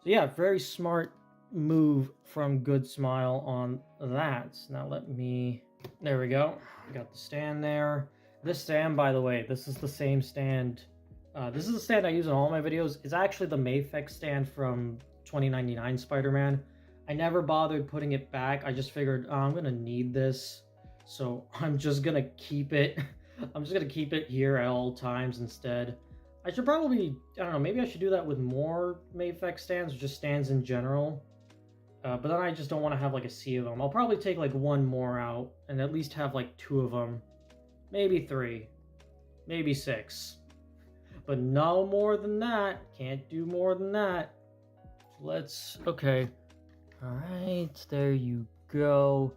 So yeah, very smart move from Good Smile on that. Now there we go. We got the stand there. This stand, by the way, this is the same stand. This is the stand I use in all my videos. It's actually the Mafex stand from 2099 Spider-Man. I never bothered putting it back. I just figured, I'm gonna need this, so I'm just gonna keep it. I'm just gonna keep it here at all times instead. I should probably, I don't know, maybe I should do that with more Mafex stands, or just stands in general. But then I just don't want to have like a sea of them. I'll probably take like 1 more out, and at least have like 2 of them. Maybe 3. Maybe 6. But no more than that. Can't do more than that. Okay. Alright, there you go.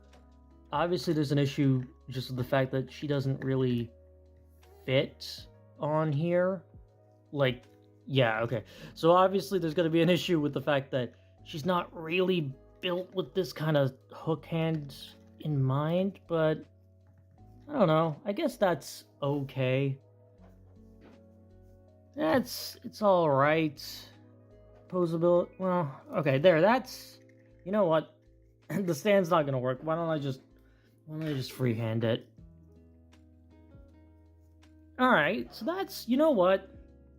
Obviously there's an issue just with the fact that she doesn't really fit on here. Like, yeah, okay. So obviously there's going to be an issue with the fact that she's not really built with this kind of hook hand in mind, but I don't know. I guess that's okay. It's all right. Posability. Well, okay, there. That's. You know what? The stand's not gonna work. Why don't I just freehand it? All right. So that's. You know what?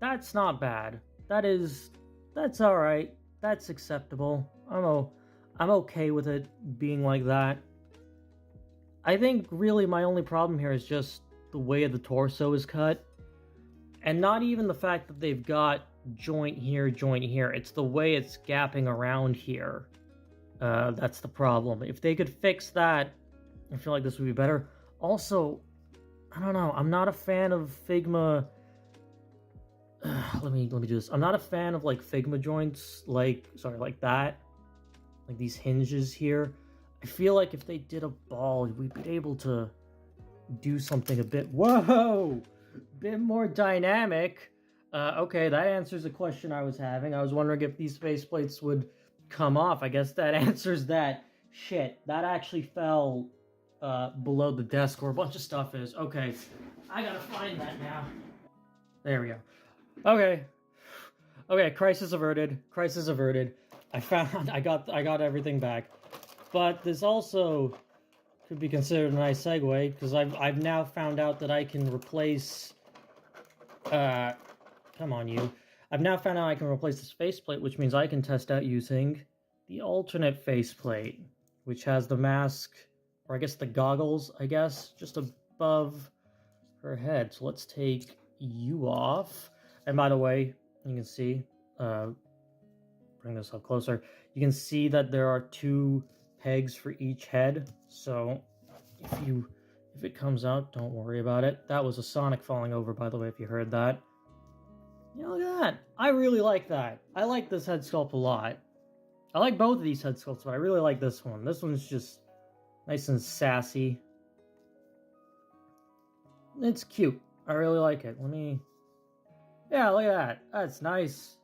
That's not bad. That is That's all right. That's acceptable. I'm okay with it being like that. I think really my only problem here is just the way the torso is cut. And not even the fact that they've got joint here, joint here. It's the way it's gapping around here. That's the problem. If they could fix that, I feel like this would be better. Also, I don't know. I'm not a fan of Figma. Let me do this. I'm not a fan of like Figma joints, like that, like these hinges here. I feel like if they did a ball, we'd be able to do something a bit bit more dynamic. Okay, that answers a question I was having. I was wondering if these faceplates would come off. I guess that answers that. Shit, that actually fell below the desk where a bunch of stuff is. Okay, I gotta find that now. There we go. Okay, crisis averted. Crisis averted. I got everything back. But this also could be considered a nice segue, because I've now found out that I can replace come on you. I've now found out I can replace this faceplate, which means I can test out using the alternate faceplate, which has the mask, or I guess the goggles, just above her head. So let's take you off. And by the way, you can see, bring this up closer, you can see that there are 2 pegs for each head. So if it comes out, don't worry about it. That was a Sonic falling over, by the way, if you heard that. Yeah, look at that. I really like that. I like this head sculpt a lot. I like both of these head sculpts, but I really like this one. This one's just nice and sassy. It's cute. I really like it. Yeah, look at that. That's nice.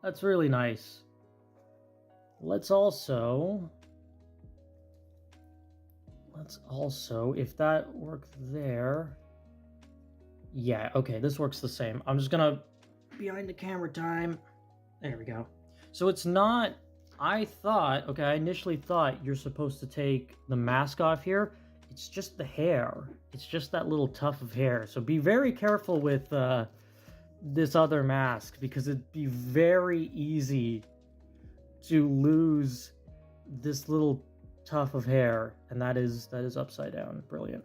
That's really nice. Let's also, if that worked there. Yeah, okay, this works the same. I'm just gonna, behind the camera time. There we go. So it's not, I initially thought you're supposed to take the mask off here. It's just the hair. It's just that little tuft of hair. So be very careful with this other mask, because it'd be very easy to lose this little tuft of hair, and that is upside down. Brilliant.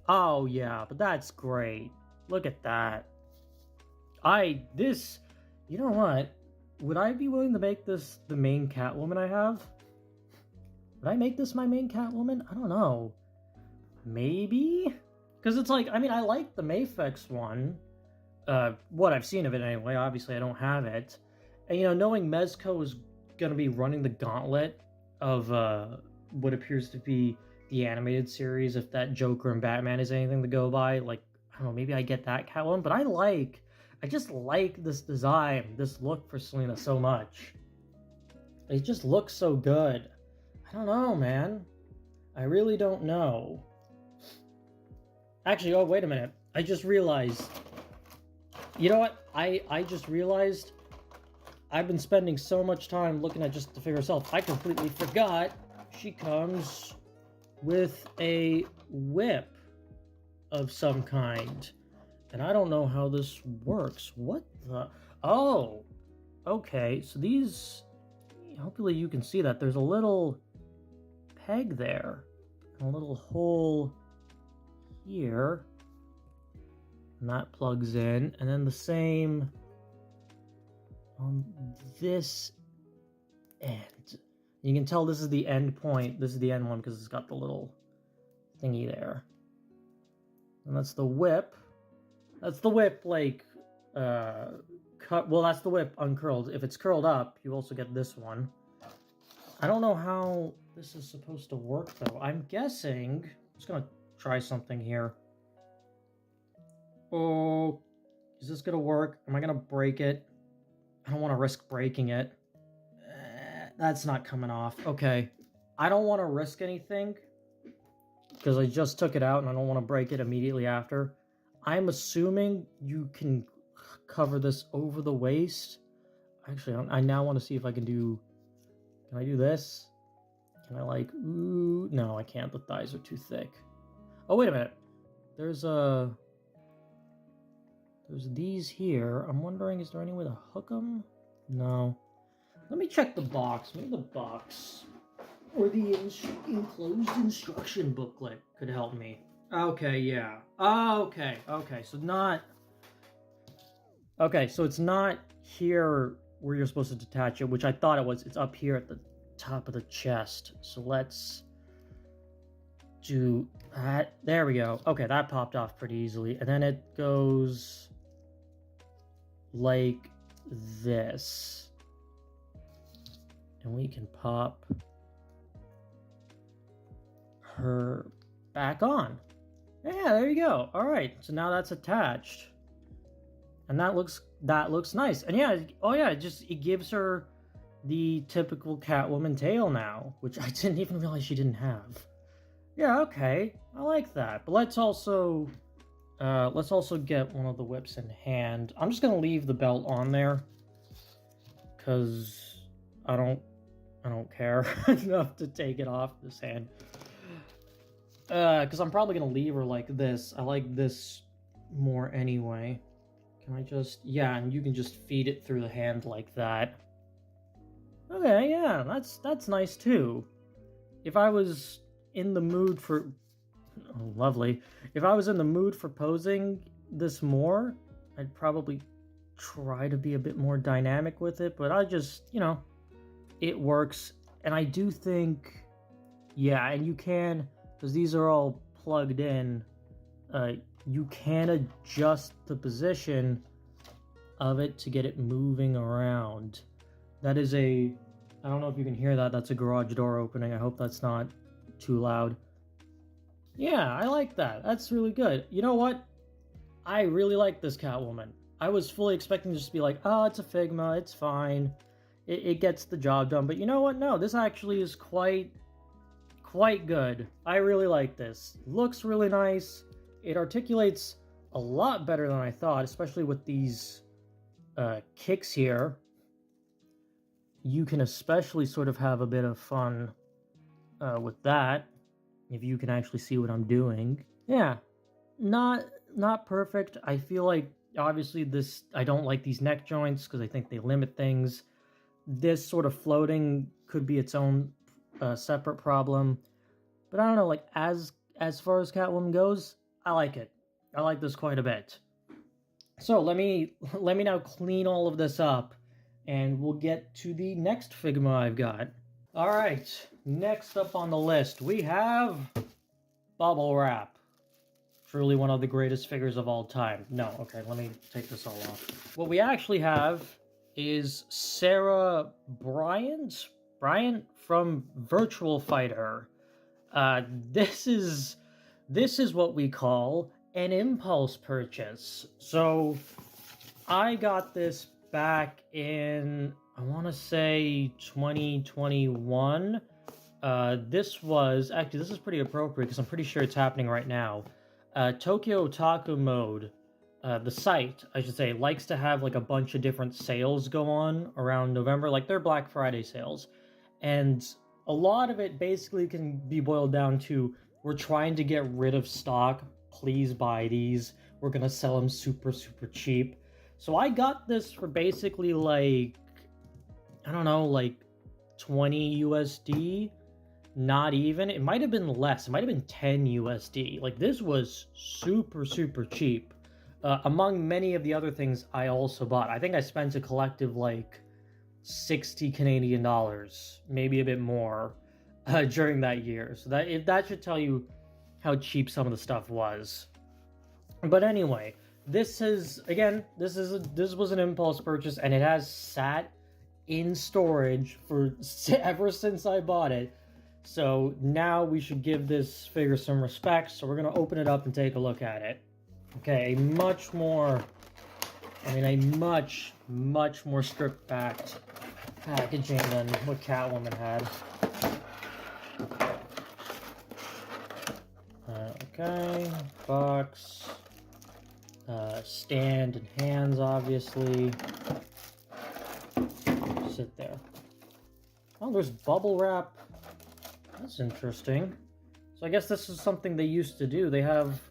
Oh yeah, but that's great. Look at that. You know what? Would I be willing to make this the main Catwoman I have? Would I make this my main Catwoman? I don't know. Maybe? Because it's like, I mean, I like the Mafex one. What I've seen of it anyway. Obviously, I don't have it. And, you know, knowing Mezco is going to be running the gauntlet of what appears to be the animated series, if that Joker and Batman is anything to go by, like, I don't know, maybe I get that Catwoman. But I just like this design, this look for Selena so much. It just looks so good. I don't know, man. I really don't know. Actually, oh, wait a minute. I just realized. You know what? I just realized I've been spending so much time looking at just the figure herself. I completely forgot she comes with a whip of some kind. And I don't know how this works. What the? Oh! Okay, so these... Hopefully you can see that. There's a little peg there. And a little hole here. And that plugs in. And then the same on this end. You can tell this is the end point. This is the end one because it's got the little thingy there. And that's the whip. That's the whip, like, cut. Well, that's the whip uncurled. If it's curled up, you also get this one. I don't know how this is supposed to work, though. I'm guessing... I'm just gonna try something here. Oh, is this gonna work? Am I gonna break it? I don't want to risk breaking it. That's not coming off. Okay. I don't want to risk anything because I just took it out and I don't want to break it immediately after. I'm assuming you can cover this over the waist. Actually, I now want to see if I can do... Can I do this? Can I like... Ooh, no, I can't. The thighs are too thick. Oh, wait a minute. There's there's these here. I'm wondering, is there any way to hook them? No. Let me check the box. Maybe the box or the enclosed instruction booklet could help me. Okay, yeah. Okay, so not... Okay, so it's not here where you're supposed to detach it, which I thought it was. It's up here at the top of the chest. So let's do that. There we go. Okay, that popped off pretty easily. And then it goes like this. And we can pop her back on. Yeah, there you go. All right, so now that's attached. And that looks nice. And yeah, oh yeah, it gives her the typical Catwoman tail now, which I didn't even realize she didn't have. Yeah, okay, I like that. But let's also get one of the whips in hand. I'm just gonna leave the belt on there because I don't care enough to take it off this hand. Because I'm probably gonna leave her like this. I like this more anyway. Can I just... Yeah, and you can just feed it through the hand like that. Okay, yeah, that's nice too. If I was in the mood for... Oh, lovely. If I was in the mood for posing this more, I'd probably try to be a bit more dynamic with it, but I just, you know, it works. And I do think... Yeah, and you can... Because these are all plugged in, you can adjust the position of it to get it moving around. That is I don't know if you can hear that, that's a garage door opening. I hope that's not too loud. Yeah, I like that. That's really good. You know what? I really like this Catwoman. I was fully expecting to just be like, oh, it's a Figma, it's fine. It gets the job done. But you know what? No, this actually is quite good. I really like this. Looks really nice. It articulates a lot better than I thought, especially with these kicks here. You can especially sort of have a bit of fun with that, if you can actually see what I'm doing. Yeah, not perfect. I feel like, obviously, I don't like these neck joints because I think they limit things. This sort of floating could be its own separate problem. But I don't know, like, as far as Catwoman goes, I like it. I like this quite a bit. So let me now clean all of this up, and we'll get to the next Figma I've got. All right, next up on the list, we have Bubble Wrap. Truly one of the greatest figures of all time. No, okay, let me take this all off. What we actually have is Sarah Bryant from Virtual Fighter. This is what we call an impulse purchase. So I got this back in, I want to say 2021. This is pretty appropriate because I'm pretty sure it's happening right now. Tokyo Otaku Mode, the site, I should say, likes to have like a bunch of different sales go on around November, like their Black Friday sales. And a lot of it basically can be boiled down to, we're trying to get rid of stock, please buy these, we're gonna sell them super, super cheap. So I got this for basically like, I don't know, like 20 USD, not even, it might have been less, it might have been 10 USD. Like, this was super, super cheap. Among many of the other things I also bought. I think I spent a collective like 60 Canadian dollars, maybe a bit more, during that year. So that should tell you how cheap some of the stuff was. But anyway, this was an impulse purchase, and it has sat in storage for ever since I bought it. So now we should give this figure some respect. So we're gonna open it up and take a look at it. Okay, a much more stripped back packaging than what Catwoman had. Okay, box, stand and hands, obviously. Sit there. Oh, there's bubble wrap. That's interesting. So I guess this is something they used to do. They have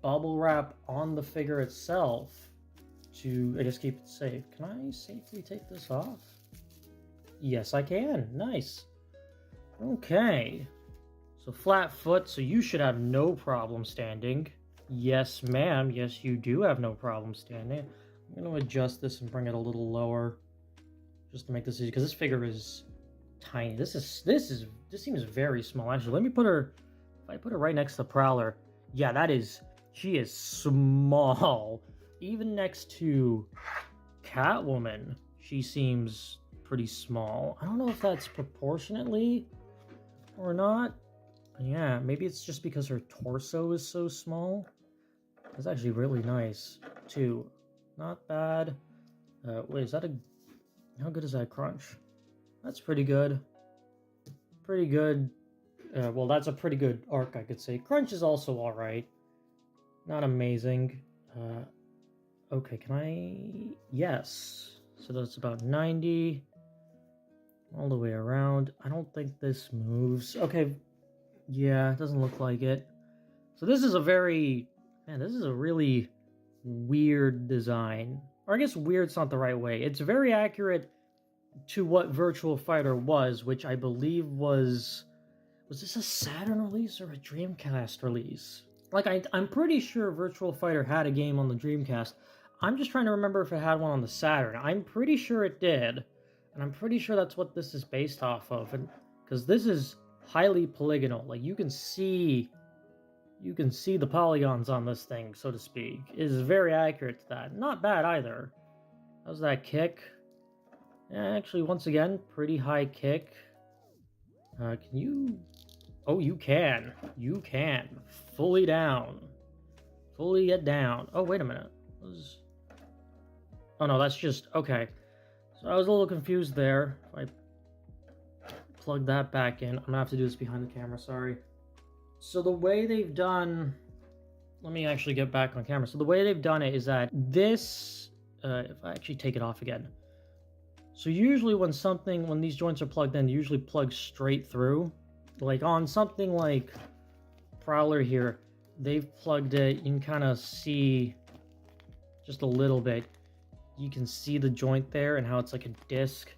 bubble wrap on the figure itself. to, I guess, keep it safe. Can I safely take this off? Yes, I can. Nice. Okay. So flat foot, so you should have no problem standing. Yes, ma'am. Yes, you do have no problem standing. I'm going to adjust this and bring it a little lower just to make this easy, because this figure is tiny. This seems very small. Actually, let me put her, if I put her right next to the Prowler, yeah, she is small. Even next to Catwoman, she seems pretty small. I don't know if that's proportionately or not. Yeah, maybe it's just because her torso is so small. That's actually really nice, too. Not bad. Wait, is that a... How good is that crunch? That's pretty good. Pretty good. Well, that's a pretty good arc, I could say. Crunch is also alright. Not amazing. Okay, can I... Yes. So that's about 90. All the way around. I don't think this moves. Okay. Yeah, it doesn't look like it. So this is a very... Man, this is a really weird design. Or I guess weird's not the right way. It's very accurate to what Virtual Fighter was, which I believe was... Was this a Saturn release or a Dreamcast release? Like, I'm pretty sure Virtual Fighter had a game on the Dreamcast. I'm just trying to remember if it had one on the Saturn. I'm pretty sure it did. And I'm pretty sure that's what this is based off of. And because this is highly polygonal. Like, you can see the polygons on this thing, so to speak. It is very accurate to that. Not bad either. How's that kick? Yeah, actually, once again, pretty high kick. Can you... Oh, you can. You can. Fully down. Fully get down. Oh, wait a minute. Oh, no, that's just... Okay. So I was a little confused there. If I plug that back in. I'm going to have to do this behind the camera, sorry. So the way they've done... Let me actually get back on camera. So the way they've done it is that this... if I actually take it off again. So usually when these joints are plugged in, they usually plug straight through. Like on something like Prowler here, they've plugged it. You can kind of see just a little bit. You can see the joint there and how it's like a disc.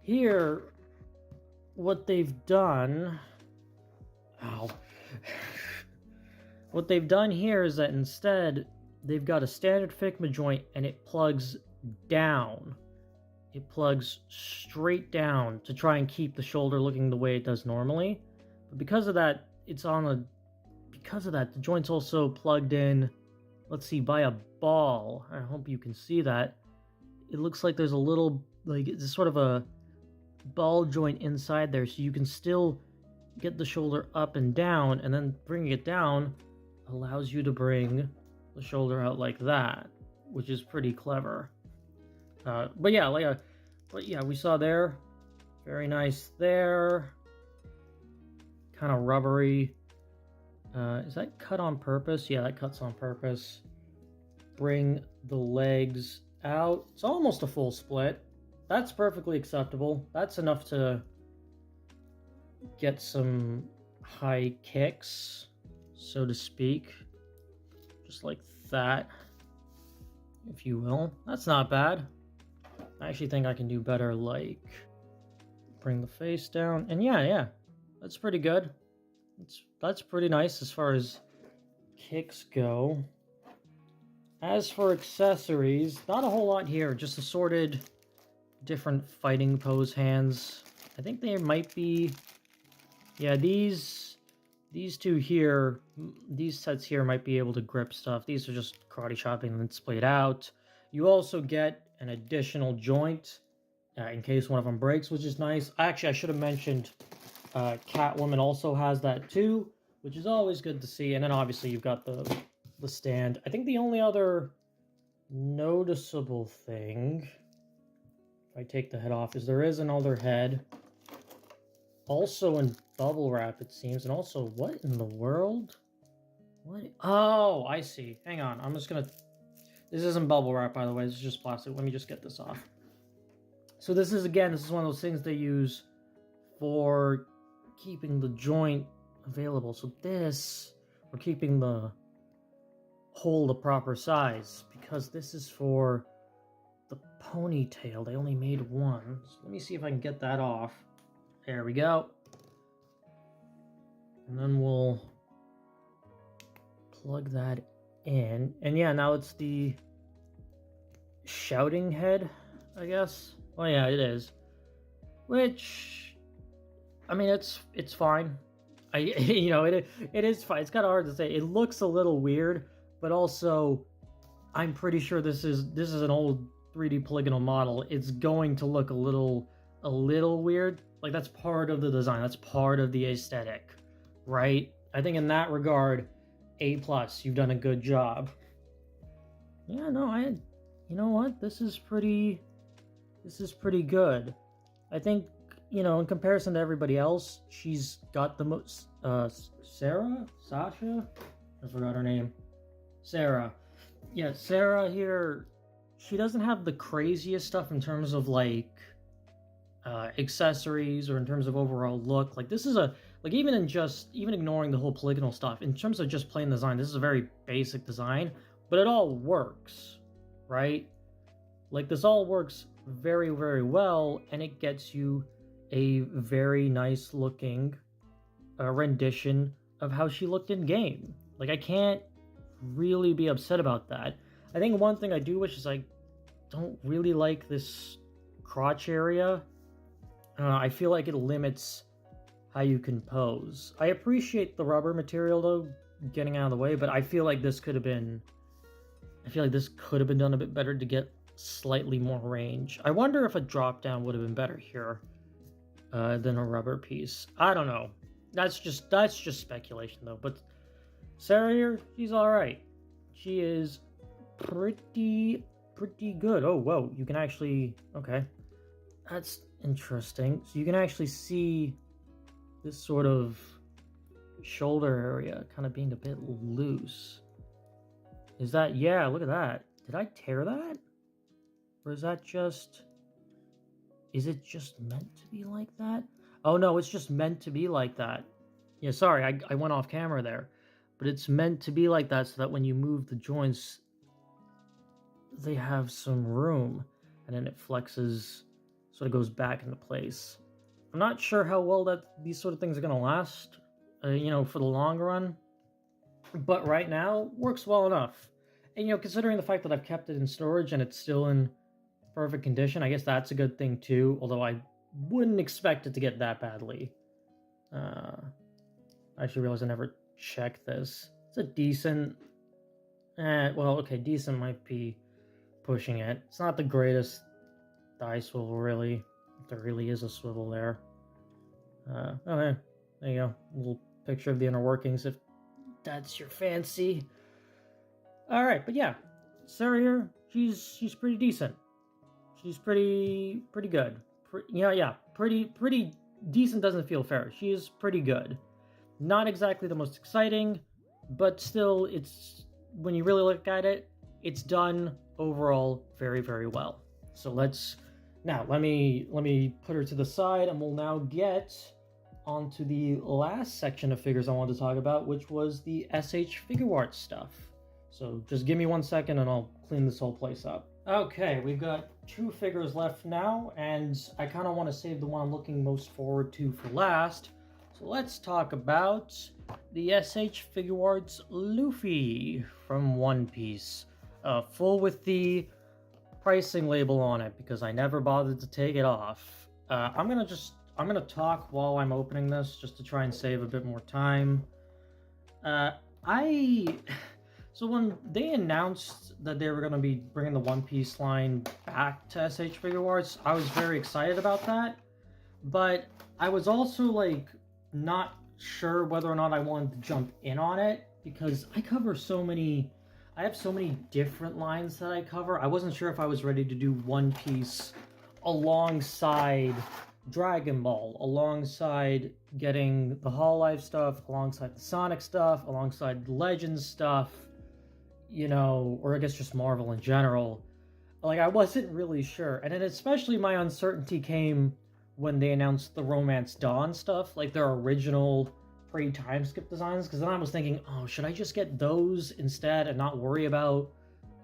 Here, what they've done... Ow. What they've done here is that instead, they've got a standard Figma joint and it plugs down. It plugs straight down to try and keep the shoulder looking the way it does normally. But because of that, the joint's also plugged in, let's see, by a ball. I hope you can see that. It looks like there's a little, like, it's sort of a ball joint inside there, so you can still get the shoulder up and down, and then bringing it down allows you to bring the shoulder out like that, which is pretty clever. But yeah, we saw there. Very nice there. Kind of rubbery. Is that cut on purpose? Yeah, that cuts on purpose. Bring the legs out. It's almost a full split. That's perfectly acceptable. That's enough to get some high kicks, so to speak. Just like that, if you will. That's not bad. I actually think I can do better, like, bring the face down. And yeah, that's pretty good. That's pretty nice as far as kicks go. As for accessories, not a whole lot here, just assorted different fighting pose hands. I think they might be... Yeah, these two here, these sets here might be able to grip stuff. These are just karate chopping and then splayed out. You also get an additional joint in case one of them breaks, which is nice. Actually, I should have mentioned Catwoman also has that too, which is always good to see. And then obviously you've got the stand. I think the only other noticeable thing, if I take the head off, is there is another head. Also in bubble wrap, it seems. And also, what in the world? What? Oh, I see. Hang on. I'm just going to... This isn't bubble wrap, by the way. This is just plastic. Let me just get this off. So this is one of those things they use for keeping the joint available. So this, we're keeping the hole the proper size, because this is for ponytail. They only made one. So let me see if I can get that off. There we go. And then we'll plug that in. And yeah, now it's the shouting head, I guess. Well, yeah, it is. Which, I mean, it's fine. It is fine. It's kind of hard to say. It looks a little weird, but also, I'm pretty sure this is an old 3D polygonal model. It's going to look a little weird. Like, that's part of the design. That's part of the aesthetic, right? I think in that regard, A+. You've done a good job. Yeah, no, you know what? This is pretty good. I think, in comparison to everybody else, she's got the most, Sasha? I forgot her name. Sarah. Yeah, Sarah here, she doesn't have the craziest stuff in terms of, like, accessories or in terms of overall look. Like, this is even ignoring the whole polygonal stuff, in terms of just plain design, this is a very basic design, but it all works, right? Like, this all works very, very well, and it gets you a very nice looking rendition of how she looked in game. Like, I can't really be upset about that. I think one thing I do wish is I don't really like this crotch area. I feel like it limits how you can pose. I appreciate the rubber material though, getting out of the way, but I feel like this could have been done a bit better to get slightly more range. I wonder if a drop down would have been better here than a rubber piece. I don't know. That's just speculation though. But Sarah here, she's all right. She is pretty good. Oh, whoa! You can actually, okay, that's interesting. So you can actually see this sort of shoulder area kind of being a bit loose. Is that, yeah, look at that. Did I tear that? Or is it just meant to be like that? Oh no, it's just meant to be like that. Yeah, sorry, I went off camera there. But it's meant to be like that so that when you move the joints, they have some room. And then it flexes, so it goes back into place. I'm not sure how well these sort of things are going to last, for the long run. But right now, works well enough. And, considering the fact that I've kept it in storage and it's still in perfect condition, I guess that's a good thing too, although I wouldn't expect it to get that badly. I actually realized I never checked this. It's a decent, decent might be pushing it. It's not the greatest thigh swivel, really. If there really is a swivel there. There you go. A little picture of the inner workings, if that's your fancy. Alright, but yeah, Sarah here, she's pretty decent. She's pretty good. Pretty decent doesn't feel fair. She is pretty good. Not exactly the most exciting, but still, it's, when you really look at it, it's done overall very, very well. So let me put her to the side, and we'll now get onto the last section of figures I wanted to talk about, which was the SH Figuarts stuff. So just give me 1 second and I'll clean this whole place up. Okay, we've got 2 figures left now, and I kind of want to save the one I'm looking most forward to for last. So let's talk about the SH Figuarts Luffy from One Piece. Full with the pricing label on it, because I never bothered to take it off. I'm gonna talk while I'm opening this, just to try and save a bit more time. So when they announced that they were going to be bringing the One Piece line back to SH Figuarts, I was very excited about that. But I was also, not sure whether or not I wanted to jump in on it, because I have so many different lines that I cover. I wasn't sure if I was ready to do One Piece alongside Dragon Ball, alongside getting the Hololive stuff, alongside the Sonic stuff, alongside the Legends stuff, or I guess just Marvel in general. I wasn't really sure. And then especially my uncertainty came when they announced the Romance Dawn stuff, their original pre-time skip designs, because then I was thinking, oh, should I just get those instead and not worry about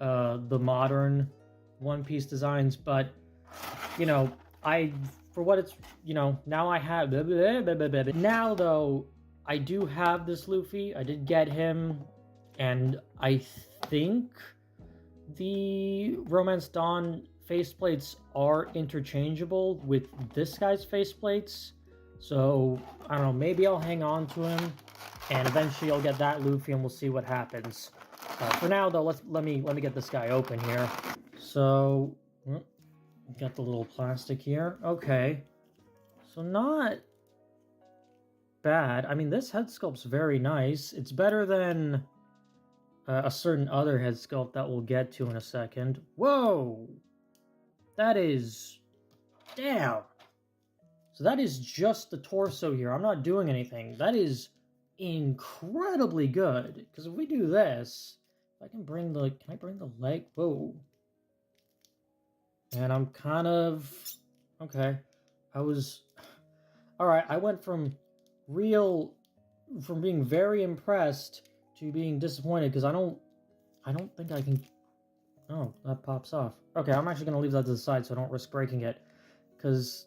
the modern One Piece designs, but, you know, for what it's, you know, now I have, now though, I do have this Luffy, I did get him, and I think the Romance Dawn faceplates are interchangeable with this guy's faceplates, so, I don't know, maybe I'll hang on to him, and eventually I'll get that Luffy and we'll see what happens. For now though, let me get this guy open here. So, got the little plastic here. Okay. So not bad. I mean, this head sculpt's very nice. It's better than a certain other head sculpt that we'll get to in a second. Whoa! That is... Damn! So that is just the torso here. I'm not doing anything. That is incredibly good. Because if we do this... If I can bring the... Can I bring the leg? Whoa. And I'm kind of... Okay. Alright, I went from being very impressed to being disappointed because I don't think I can... Oh, that pops off. Okay, I'm actually going to leave that to the side so I don't risk breaking it. Because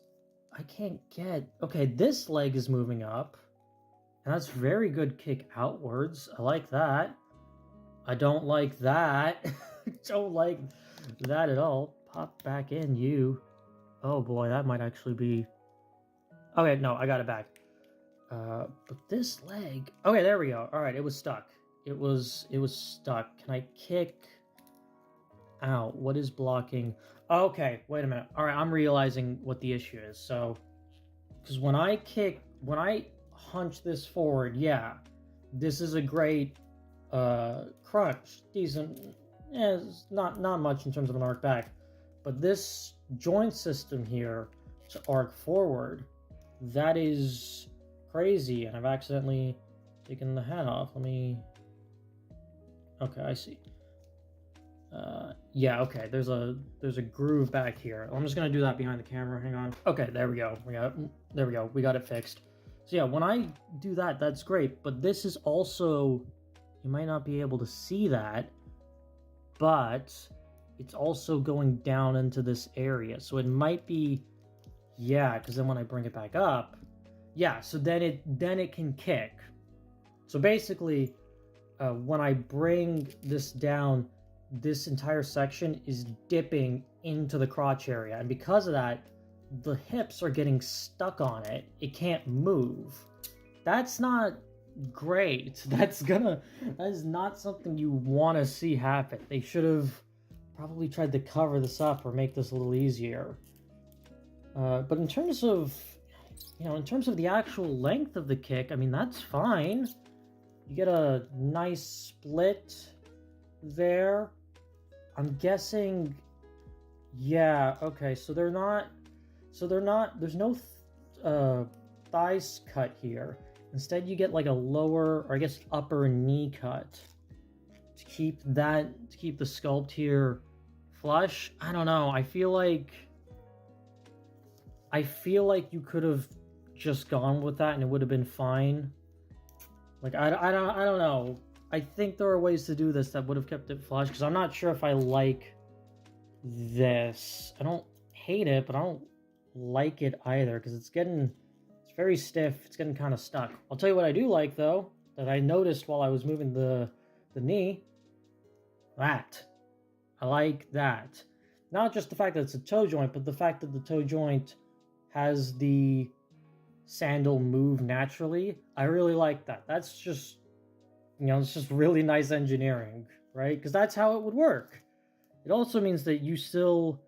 I can't get... Okay, this leg is moving up. And that's very good kick outwards. I like that. I don't like that. Don't like that at all. Pop back in, you. Oh boy, that might actually be... Okay, no, I got it back. But this leg... Okay, there we go. Alright, it was stuck. It was stuck. Can I kick out? What is blocking? Okay, wait a minute. Alright, I'm realizing what the issue is. So, because when I hunch this forward, yeah, this is a great crunch. Decent. Yeah, it's not much in terms of an arc back. But this joint system here to arc forward, that is crazy. And I've accidentally taken the hat off. Let me... Okay, I see. Yeah, okay, there's a groove back here. I'm just gonna do that behind the camera, hang on. Okay, there we go. We got it fixed. So yeah, when I do that, that's great, but this is also, you might not be able to see that, but it's also going down into this area. So it might be, yeah, because then when I bring it back up, yeah, so then it can kick. So basically, when I bring this down, this entire section is dipping into the crotch area, and because of that, the hips are getting stuck on it. It can't move. That's not great. That is not something you want to see happen. They should have probably tried to cover this up or make this a little easier. But in terms of, in terms of the actual length of the kick, I mean, that's fine. You get a nice split there. I'm guessing, yeah, okay, so there's no thighs cut here. Instead, you get like a lower, or I guess upper knee cut to keep the sculpt here flush. I don't know. I feel like you could have just gone with that and it would have been fine. Like I don't know. I think there are ways to do this that would have kept it flush, because I'm not sure if I like this. I don't hate it, but I don't like it either, because it's very stiff. It's getting kind of stuck. I'll tell you what I do like, though, that I noticed while I was moving the knee. That. I like that. Not just the fact that it's a toe joint, but the fact that the toe joint has the sandal move naturally. I really like that. That's just... it's just really nice engineering, right? Because that's how it would work. It also means that you still,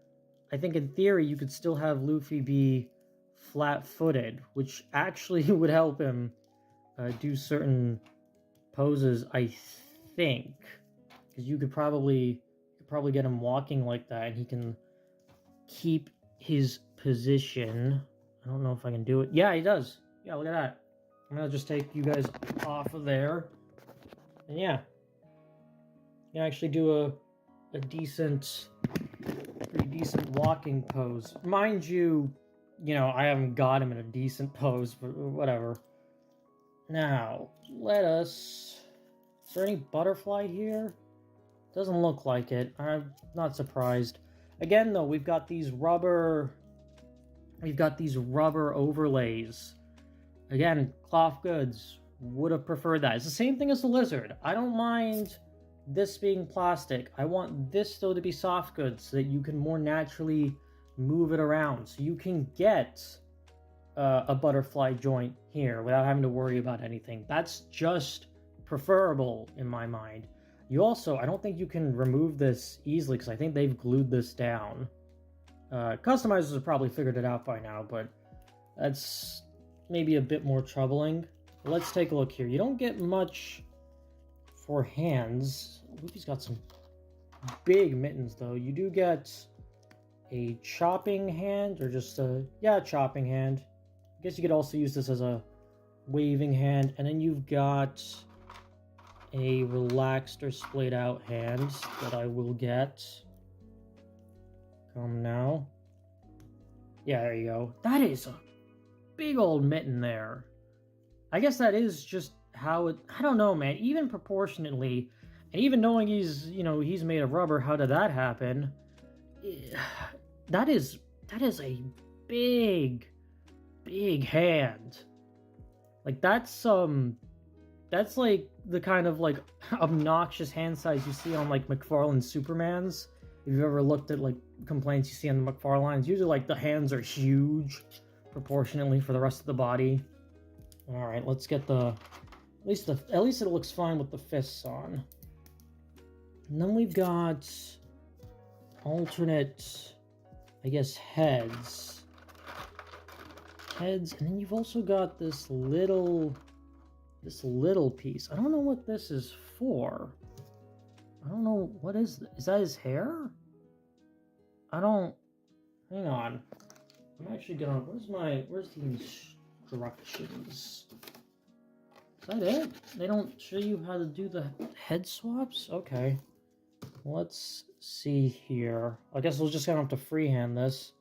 I think in theory, you could still have Luffy be flat-footed, which actually would help him do certain poses, I think. Because you could probably get him walking like that, and he can keep his position. I don't know if I can do it. Yeah, he does. Yeah, look at that. I'm going to just take you guys off of there. And yeah, you can actually do a pretty decent walking pose. Mind you, I haven't got him in a decent pose, but whatever. Now, is there any butterfly here? Doesn't look like it. I'm not surprised. Again, though, we've got these rubber overlays. Again, cloth goods would have preferred that. It's the same thing as the lizard. I don't mind this being plastic. I want this still to be soft goods so that you can more naturally move it around. So you can get a butterfly joint here without having to worry about anything. That's just preferable in my mind. You also, I don't think you can remove this easily because I think they've glued this down. Customizers have probably figured it out by now, but that's maybe a bit more troubling. Let's take a look here. You don't get much for hands. Luffy's got some big mittens, though. You do get a chopping hand, or just a, yeah, chopping hand. I guess you could also use this as a waving hand. And then you've got a relaxed or splayed out hand that I will get. Come now. Yeah, there you go. That is a big old mitten there. I guess that is just how it, I don't know, man. Even proportionately, and even knowing he's, you know, he's made of rubber, how did that happen? That is a big hand. Like, that's like the kind of like obnoxious hand size you see on like McFarlane Supermans. If you've ever looked at like complaints you see on the McFarlanes, usually like the hands are huge proportionately for the rest of the body. All right, let's get at least it looks fine with the fists on. And then we've got alternate, I guess, heads, and then you've also got this little piece. I don't know what this is for. I don't know, what is that his hair? Hang on. I'm actually gonna, where's the instructions? Is that it? They don't show you how to do the head swaps? Okay. Let's see here. I guess we're just gonna have to freehand this.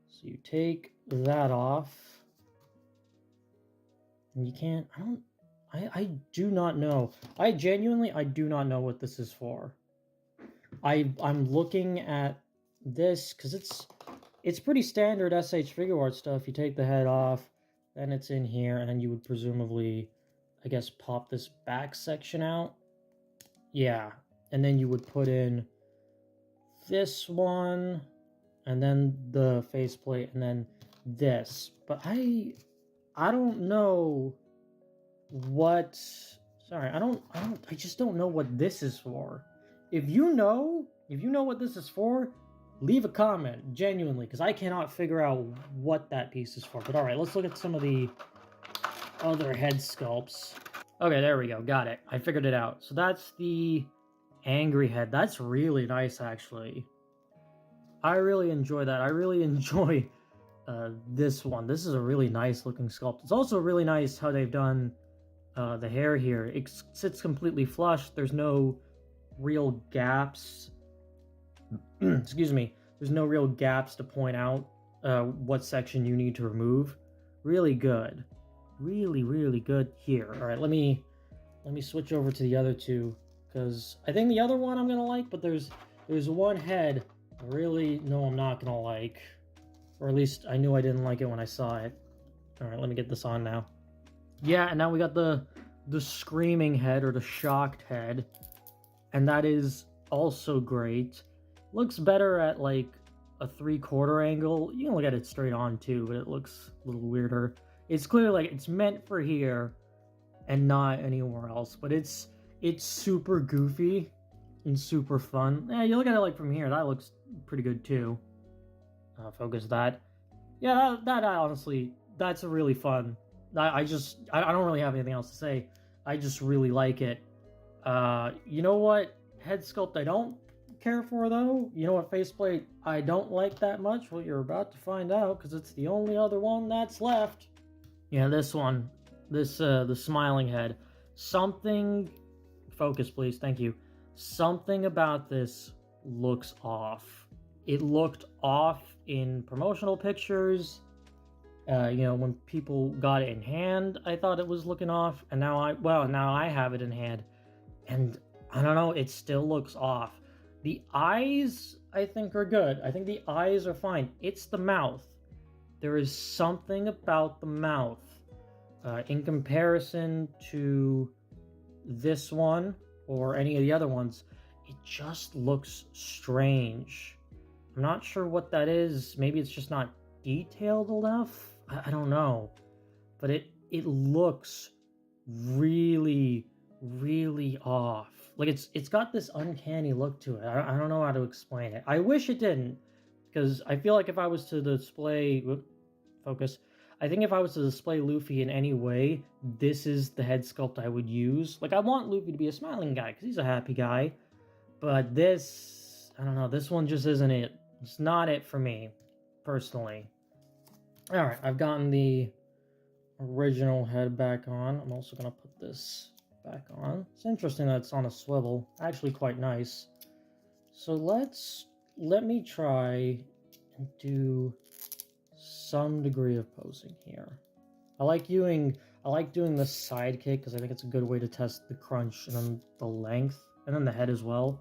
So you take that off. And you can't, I do not know. I do not know what this is for. I'm looking at this because it's pretty standard SH Figuarts stuff. You take the head off, then it's in here, and then you would presumably, I guess, pop this back section out. Yeah, and then you would put in this one, and then the faceplate, and then this. But I don't know what, sorry, I just don't know what this is for. If you know what this is for, leave a comment, genuinely, because I cannot figure out what that piece is for. But alright, let's look at some of the other head sculpts. Okay, there we go, got it. I figured it out. So that's the angry head. That's really nice, actually. I really enjoy that. I really enjoy this one. This is a really nice looking sculpt. It's also really nice how they've done the hair here. It sits completely flush. There's no real gaps. Excuse me. There's no real gaps to point out what section you need to remove. Really good. Really good here. All right, let me switch over to the other two, because I think the other one I'm gonna like, but there's one head I really know I'm not gonna like, or at least I knew I didn't like it when I saw it. All right, let me get this on now. Yeah, and now we got the screaming head, or the shocked head, and that is also great. Looks better at like a 3/4 angle. You can look at it straight on too, but it looks a little weirder. It's clearly like it's meant for here and not anywhere else, but it's super goofy and super fun. Yeah, you look at it like from here, that looks pretty good too. Focus that. Yeah, that honestly, that's a really fun. I don't really have anything else to say. I just really like it. You know what head sculpt I don't care for, though? You know what faceplate I don't like that much? Well, you're about to find out, because it's the only other one that's left. Yeah, this one. This, the smiling head. Something... Focus, please. Thank you. Something about this looks off. It looked off in promotional pictures. You know, when people got it in hand, I thought it was looking off, and now I have it in hand, and I don't know, it still looks off. The eyes, I think, are good. I think the eyes are fine. It's the mouth. There is something about the mouth. In comparison to this one or any of the other ones, it just looks strange. I'm not sure what that is. Maybe it's just not detailed enough. I don't know. But it looks really, really off. Like it's got this uncanny look to it. I don't know how to explain it. I wish it didn't, because I feel like if I was to display focus, I think if I was to display Luffy in any way, this is the head sculpt I would use. Like, I want Luffy to be a smiling guy because he's a happy guy, but this, I don't know, this one just isn't it. It's not it for me, personally. All right, I've gotten the original head back on. I'm also gonna put this back on. It's interesting that it's on a swivel. Actually quite nice. So let me try and do some degree of posing here. I like doing the side kick because I think it's a good way to test the crunch and then the length and then the head as well.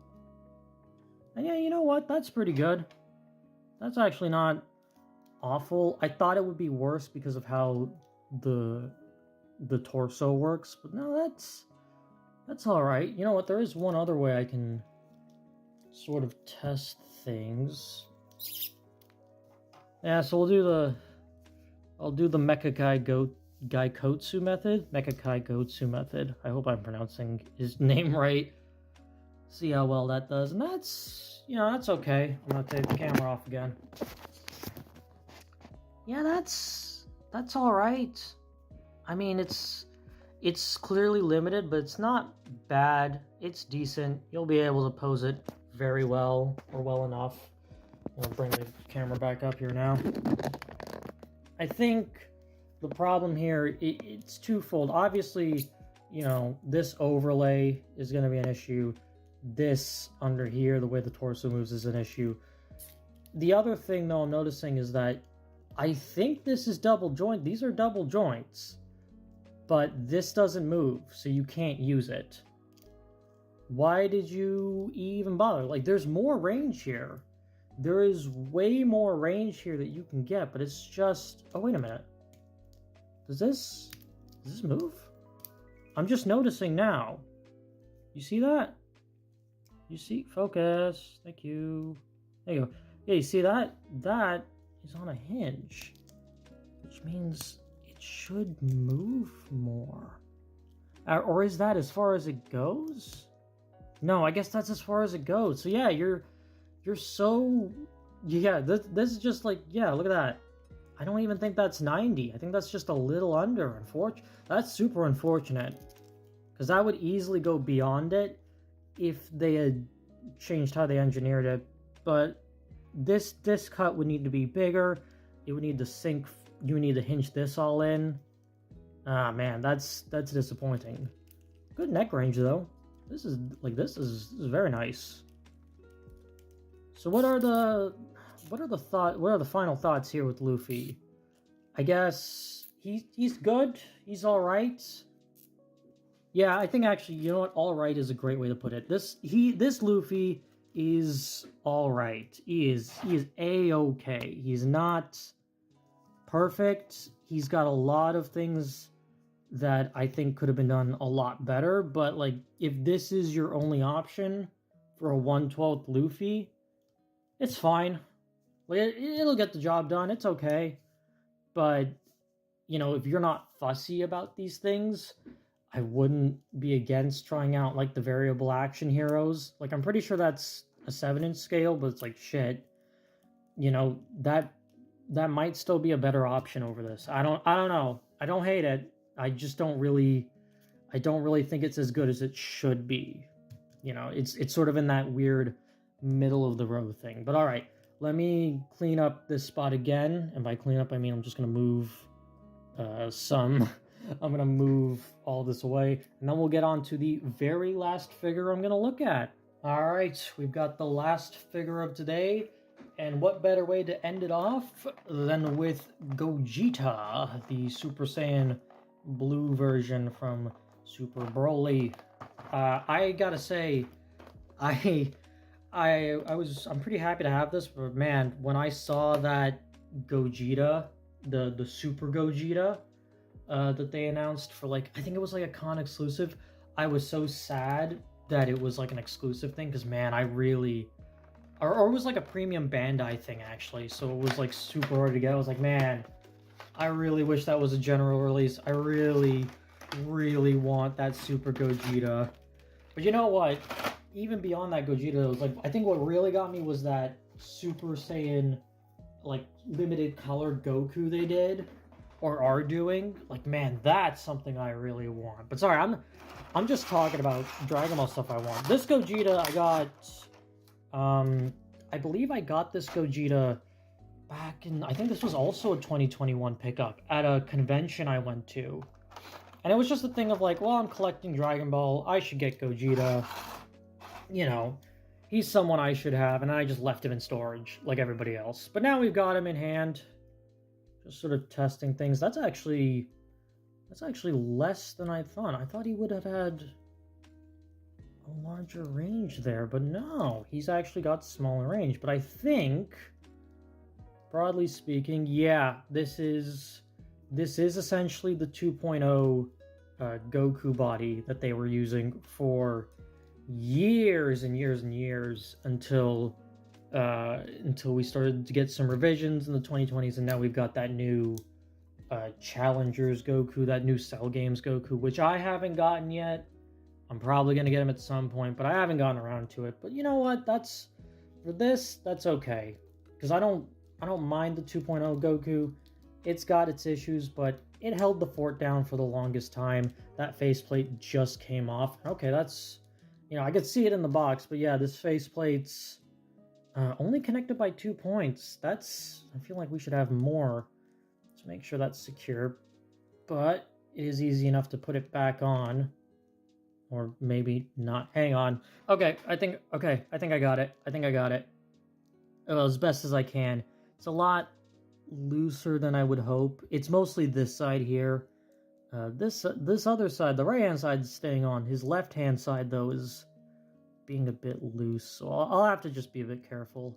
And yeah, you know what? That's pretty good. That's actually not awful. I thought it would be worse because of how the torso works, but no, that's all right. You know what? There is one other way I can sort of test things. Yeah, so I'll do the Gaikotsu method. Mecha method. I hope I'm pronouncing his name right. See how well that does. And that's, that's okay. I'm gonna take the camera off again. Yeah, that's all right. I mean, it's clearly limited, but it's not bad. It's decent. You'll be able to pose it very well, or well enough. I'll bring the camera back up here now. I think the problem here, it's twofold. Obviously, this overlay is going to be an issue. This under here, the way the torso moves, is an issue. The other thing, though, I'm noticing is that I think this is double joint. These are double joints, but this doesn't move, so you can't use it. Why did you even bother? Like, there's more range here. There is way more range here that you can get, but it's just... Oh, wait a minute. Does this move? I'm just noticing now. You see that? You see? Focus. Thank you. There you go. Yeah, you see that? That is on a hinge, which means it should move more. Or is that as far as it goes? No, I guess that's as far as it goes. So yeah, you're so... Yeah, this is just like... Yeah, look at that. I don't even think that's 90. I think that's just a little under. That's super unfortunate. Because I would easily go beyond it if they had changed how they engineered it. But this cut would need to be bigger. It would need to sink... You would need to hinge this all in. Ah, man, that's disappointing. Good neck range, though. This is very nice. So what are the final thoughts here with Luffy? I guess he's good. He's all right. Yeah, I think actually, you know what? All right is a great way to put it. This Luffy is all right. He is A-okay. He's not perfect. He's got a lot of things that I think could have been done a lot better, but like, if this is your only option for a 1/12 Luffy, it's fine. Like, it'll get the job done. It's okay. But, if you're not fussy about these things, I wouldn't be against trying out, like, the variable action heroes. Like, I'm pretty sure that's a 7-inch scale, but it's like, shit. That might still be a better option over this. I don't know. I don't hate it. I don't really think it's as good as it should be. It's sort of in that weird middle of the road thing. But all right, let me clean up this spot again. And by clean up, I mean I'm just going to move I'm going to move all this away. And then we'll get on to the very last figure I'm going to look at. All right, we've got the last figure of today. And what better way to end it off than with Gogeta, the Super Saiyan Blue version from Super Broly. I gotta say, I I'm pretty happy to have this, but man, when I saw that Gogeta, the Super Gogeta, that they announced for like, I think it was like a con exclusive, I was so sad that it was like an exclusive thing, because man, I really, or it was like a premium Bandai thing actually, so it was like super hard to get. I was like, man, I really wish that was a general release. I really, really want that Super Gogeta. But you know what? Even beyond that Gogeta, it was like, I think what really got me was that Super Saiyan, like, limited color Goku they did, or are doing. Like, man, that's something I really want. But sorry, I'm just talking about Dragon Ball stuff I want. This Gogeta I got, I believe I got this Gogeta back in, I think this was also a 2021 pickup at a convention I went to. And it was just a thing of like, well, I'm collecting Dragon Ball, I should get Gogeta. You know, he's someone I should have, and I just left him in storage like everybody else. But now we've got him in hand, just sort of testing things. That's actually less than I thought. I thought he would have had a larger range there, but no, he's actually got smaller range. But I think, broadly speaking, yeah, this is essentially the 2.0 Goku body that they were using for years and years and years until we started to get some revisions in the 2020s, and now we've got that new Challengers Goku, that new Cell Games Goku, which I haven't gotten yet. I'm probably gonna get him at some point, but I haven't gotten around to it. But you know what? That's okay, because I don't mind the 2.0 Goku. It's got its issues, but it held the fort down for the longest time. That faceplate just came off. Okay, that's, you know, I could see it in the box, but yeah, this faceplate's only connected by 2 points. That's, I feel like we should have more to make sure that's secure, but it is easy enough to put it back on, or maybe not. Hang on. Okay, I think I got it. I think I got it. Well, as best as I can. It's a lot looser than I would hope. It's mostly this side here. This other side, the right hand side, is staying on. His left hand side though is being a bit loose, so I'll have to just be a bit careful.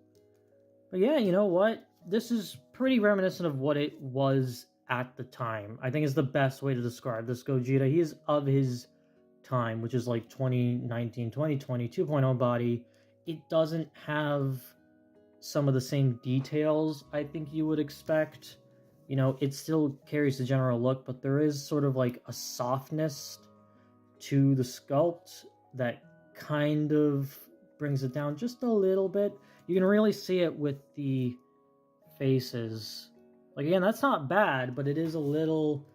But yeah, you know what? This is pretty reminiscent of what it was at the time. I think is the best way to describe this Gogeta. He is of his time, which is like 2019, 2020, 2.0 body. It doesn't have some of the same details I think you would expect. You know, it still carries the general look, but there is sort of like a softness to the sculpt that kind of brings it down just a little bit. You can really see it with the faces. Like, again, that's not bad, but it is a little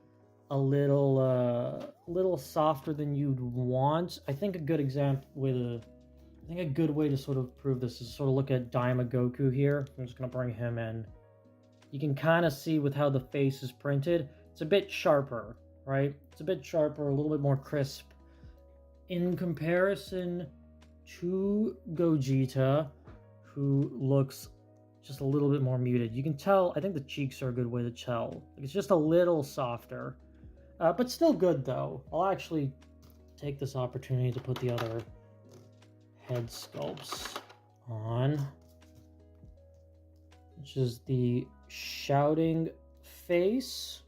softer than you'd want. I think a good example I think a good way to sort of prove this is sort of look at Daima Goku here. I'm just going to bring him in. You can kind of see with how the face is printed, it's a bit sharper, right? It's a bit sharper, a little bit more crisp. In comparison to Gogeta, who looks just a little bit more muted. You can tell, I think the cheeks are a good way to tell. It's just a little softer, but still good though. I'll actually take this opportunity to put the other head sculpts on, which is the shouting face,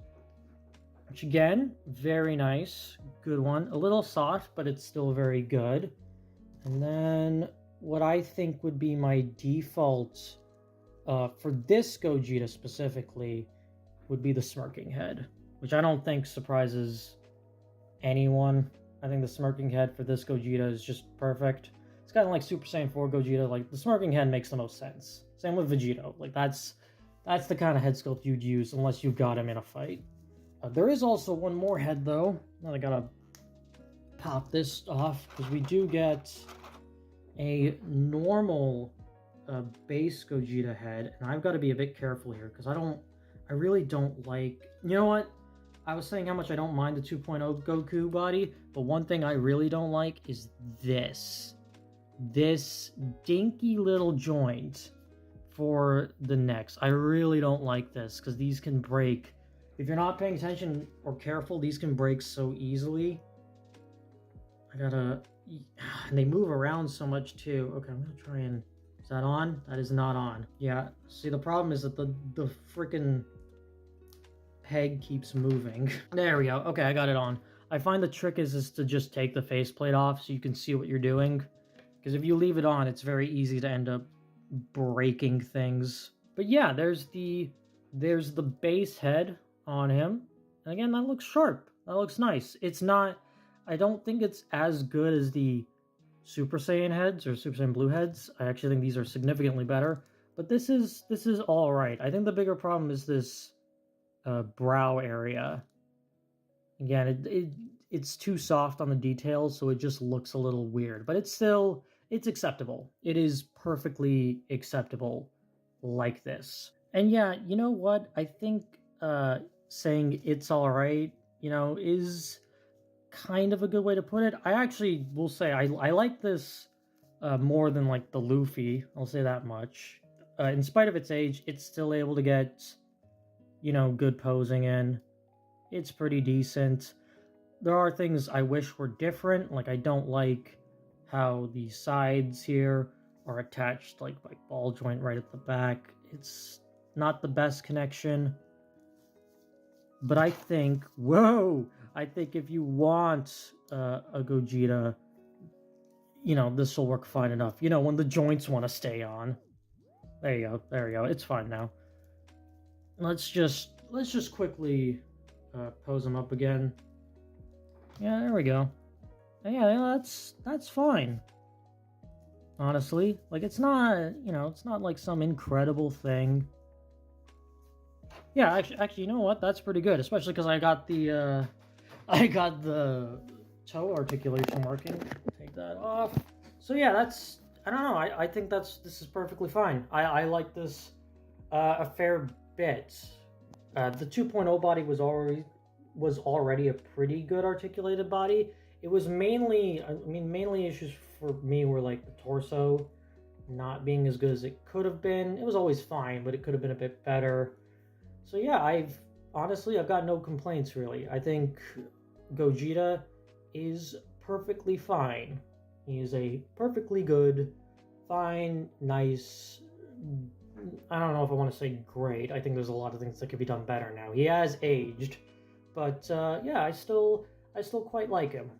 which again, very nice, good one, a little soft, but it's still very good. And then what I think would be my default for this Gogeta specifically would be the smirking head, which I don't think surprises anyone. I think the smirking head for this Gogeta is just perfect. It's kind of like Super Saiyan 4 Gogeta. Like, the smirking head makes the most sense. Same with Vegito. Like, that's the kind of head sculpt you'd use unless you got him in a fight. There is also one more head though. Now I gotta pop this off because we do get a normal base Gogeta head, and I've got to be a bit careful here because I really don't like, you know what? I was saying how much I don't mind the 2.0 Goku body, but one thing I really don't like is this dinky little joint for the necks. I really don't like this because these can break. If you're not paying attention or careful, these can break so easily. I gotta and they move around so much too. Okay, I'm gonna try and, is that on? That is not on. Yeah, see, the problem is that the freaking peg keeps moving. There we go. Okay, I got it on. I find the trick is to just take the faceplate off so you can see what you're doing. Because if you leave it on, it's very easy to end up breaking things. But yeah, there's the base head on him. And again, that looks sharp. That looks nice. It's not, I don't think it's as good as the Super Saiyan heads or Super Saiyan Blue heads. I actually think these are significantly better. But this is all right. I think the bigger problem is this brow area. Again, it's too soft on the details, so it just looks a little weird. But it's acceptable. It is perfectly acceptable like this. And yeah, you know what? I think saying it's all right, is kind of a good way to put it. I actually will say I like this more than like the Luffy. I'll say that much. In spite of its age, it's still able to get, good posing in. It's pretty decent. There are things I wish were different. Like, I don't like how the sides here are attached like by ball joint right at the back. It's not the best connection. But I think, I think if you want a Gogeta, this will work fine enough. When the joints want to stay on. There you go. It's fine now. Let's just quickly pose them up again. Yeah, there we go. Yeah, that's fine. Honestly, like it's not like some incredible thing. Yeah, actually, you know what? That's pretty good, especially because I got the toe articulation working. Take that off. So yeah, I don't know. I think this is perfectly fine. I like this a fair bit. The 2.0 body was already a pretty good articulated body. It was mainly issues for me were like the torso not being as good as it could have been. It was always fine, but it could have been a bit better. So yeah, I've got no complaints really. I think Gogeta is perfectly fine. He is a perfectly good, fine, nice, I don't know if I want to say great. I think there's a lot of things that could be done better now. He has aged, but yeah, I still quite like him.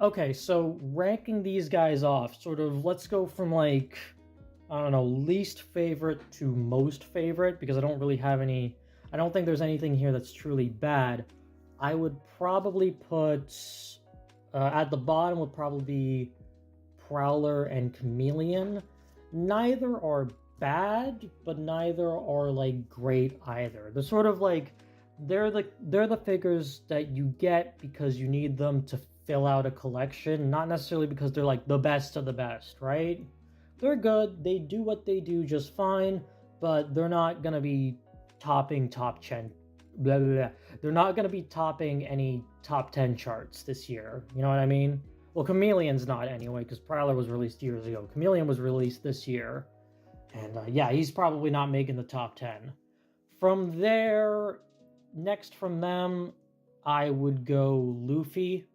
Okay, so ranking these guys off, sort of, let's go from like, I don't know, least favorite to most favorite, because I don't think there's anything here that's truly bad. I would probably put, at the bottom would probably be Prowler and Chameleon. Neither are bad, but neither are like great either. They're sort of like, they're the figures that you get because you need them to fill out a collection, not necessarily because they're like the best of the best, right? They're good, they do what they do just fine, but they're not gonna be topping top 10. Blah, blah, blah. They're not gonna be topping any top 10 charts this year. You know what I mean? Well, Chameleon's not anyway, because Prowler was released years ago. Chameleon was released this year, and yeah, he's probably not making the top 10. From there, next from them, I would go Luffy.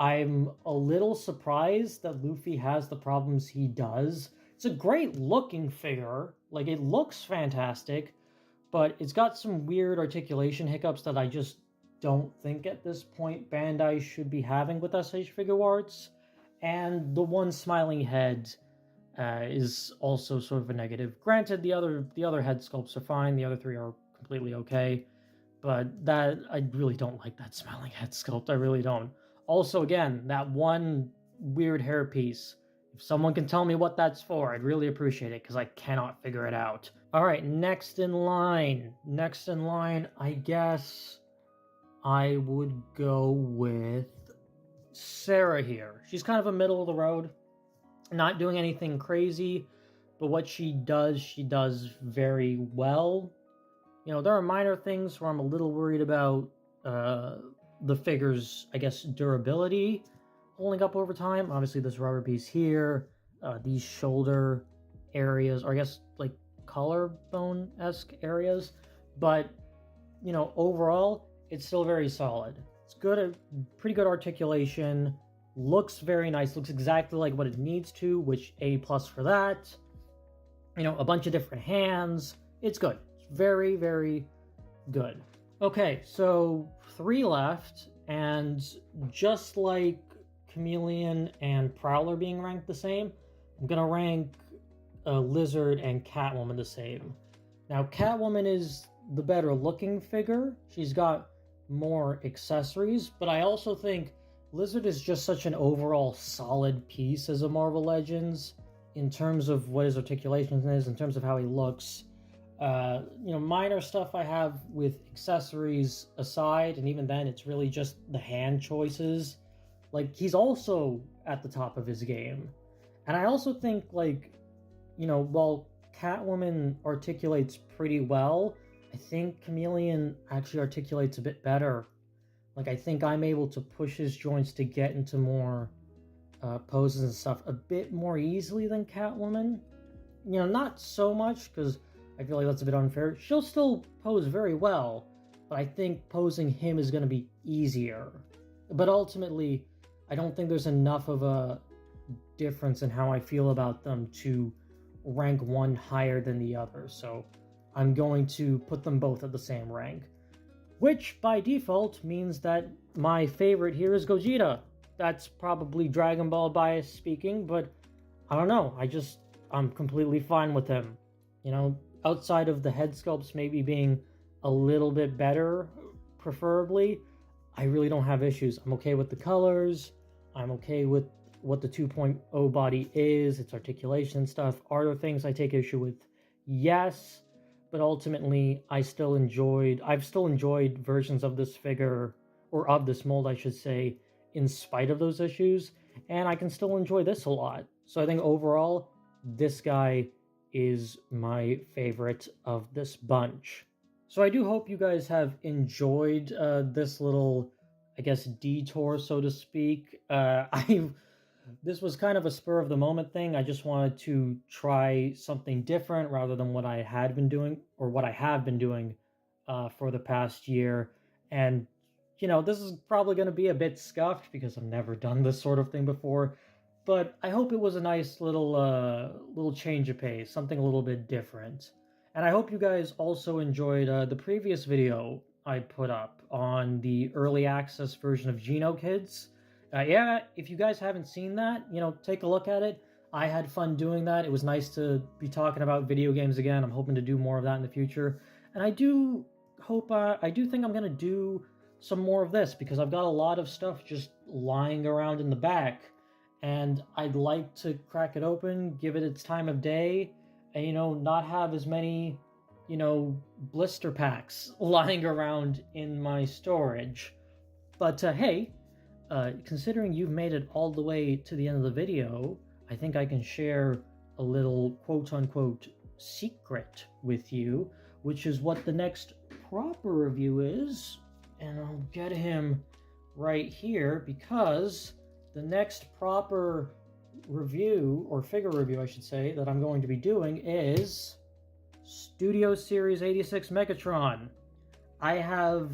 I'm a little surprised that Luffy has the problems he does. It's a great looking figure, like it looks fantastic, but it's got some weird articulation hiccups that I just don't think at this point Bandai should be having with SH Figuarts. And the one smiling head is also sort of a negative. Granted, the other head sculpts are fine, the other three are completely okay, but I really don't like that smiling head sculpt. I really don't. Also, again, that one weird hairpiece. If someone can tell me what that's for, I'd really appreciate it, because I cannot figure it out. All right, next in line, I guess I would go with Sarah here. She's kind of a middle of the road, not doing anything crazy, but what she does very well. There are minor things where I'm a little worried about the figure's, I guess, durability holding up over time. Obviously, this rubber piece here, these shoulder areas, or I guess, like, collarbone-esque areas. But, overall, it's still very solid. It's good, pretty good articulation, looks very nice, looks exactly like what it needs to, which A+ for that. You know, a bunch of different hands. It's good. It's very, very good. Okay, so 3 left, and just like Chameleon and Prowler being ranked the same, I'm gonna rank Lizard and Catwoman the same. Now, Catwoman is the better looking figure. She's got more accessories, but I also think Lizard is just such an overall solid piece as a Marvel Legends in terms of what his articulation is, in terms of how he looks. You know, minor stuff I have with accessories aside, and even then it's really just the hand choices. Like, he's also at the top of his game. And I also think, like, you know, while Catwoman articulates pretty well, I think Chameleon actually articulates a bit better. Like, I think I'm able to push his joints to get into more poses and stuff a bit more easily than Catwoman. You know, not so much, because I feel like that's a bit unfair. She'll still pose very well, but I think posing him is going to be easier. But ultimately, I don't think there's enough of a difference in how I feel about them to rank one higher than the other. So I'm going to put them both at the same rank, which by default means that my favorite here is Gogeta. That's probably Dragon Ball bias speaking, but I don't know. I'm completely fine with him. You know, outside of the head sculpts maybe being a little bit better, preferably, I really don't have issues. I'm okay with the colors. I'm okay with what the 2.0 body is, its articulation and stuff. Are there things I take issue with? Yes, but ultimately I've still enjoyed versions of this figure, or of this mold I should say, in spite of those issues, and I can still enjoy this a lot. So I think overall, this guy is my favorite of this bunch. So I do hope you guys have enjoyed this little, I guess, detour, so to speak. This was kind of a spur of the moment thing. I just wanted to try something different rather than what I had been doing, or what I have been doing for the past year. And, you know, this is probably going to be a bit scuffed because I've never done this sort of thing before. But I hope it was a nice little change of pace, something a little bit different. And I hope you guys also enjoyed the previous video I put up on the early access version of Geno Kids. Yeah, if you guys haven't seen that, you know, take a look at it. I had fun doing that. It was nice to be talking about video games again. I'm hoping to do more of that in the future. And I do think I'm going to do some more of this, because I've got a lot of stuff just lying around in the back. And I'd like to crack it open, give it its time of day, and, you know, not have as many, you know, blister packs lying around in my storage. But hey, considering you've made it all the way to the end of the video, I think I can share a little quote-unquote secret with you, which is what the next proper review is. And I'll get him right here, because the next proper review, or figure review I should say, that I'm going to be doing is Studio Series 86 Megatron. I have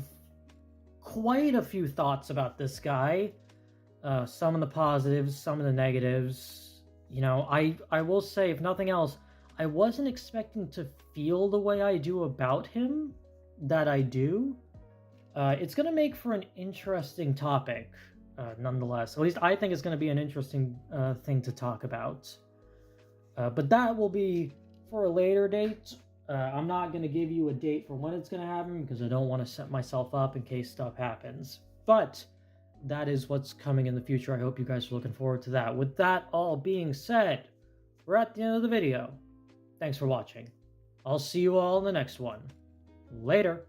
quite a few thoughts about this guy. Some of the positives, some of the negatives. You know, I will say, if nothing else, I wasn't expecting to feel the way I do about him that I do. It's going to make for an interesting topic, nonetheless. At least I think it's going to be an interesting thing to talk about. But that will be for a later date. I'm not going to give you a date for when it's going to happen, because I don't want to set myself up in case stuff happens. But that is what's coming in the future. I hope you guys are looking forward to that. With that all being said, we're at the end of the video. Thanks for watching. I'll see you all in the next one. Later.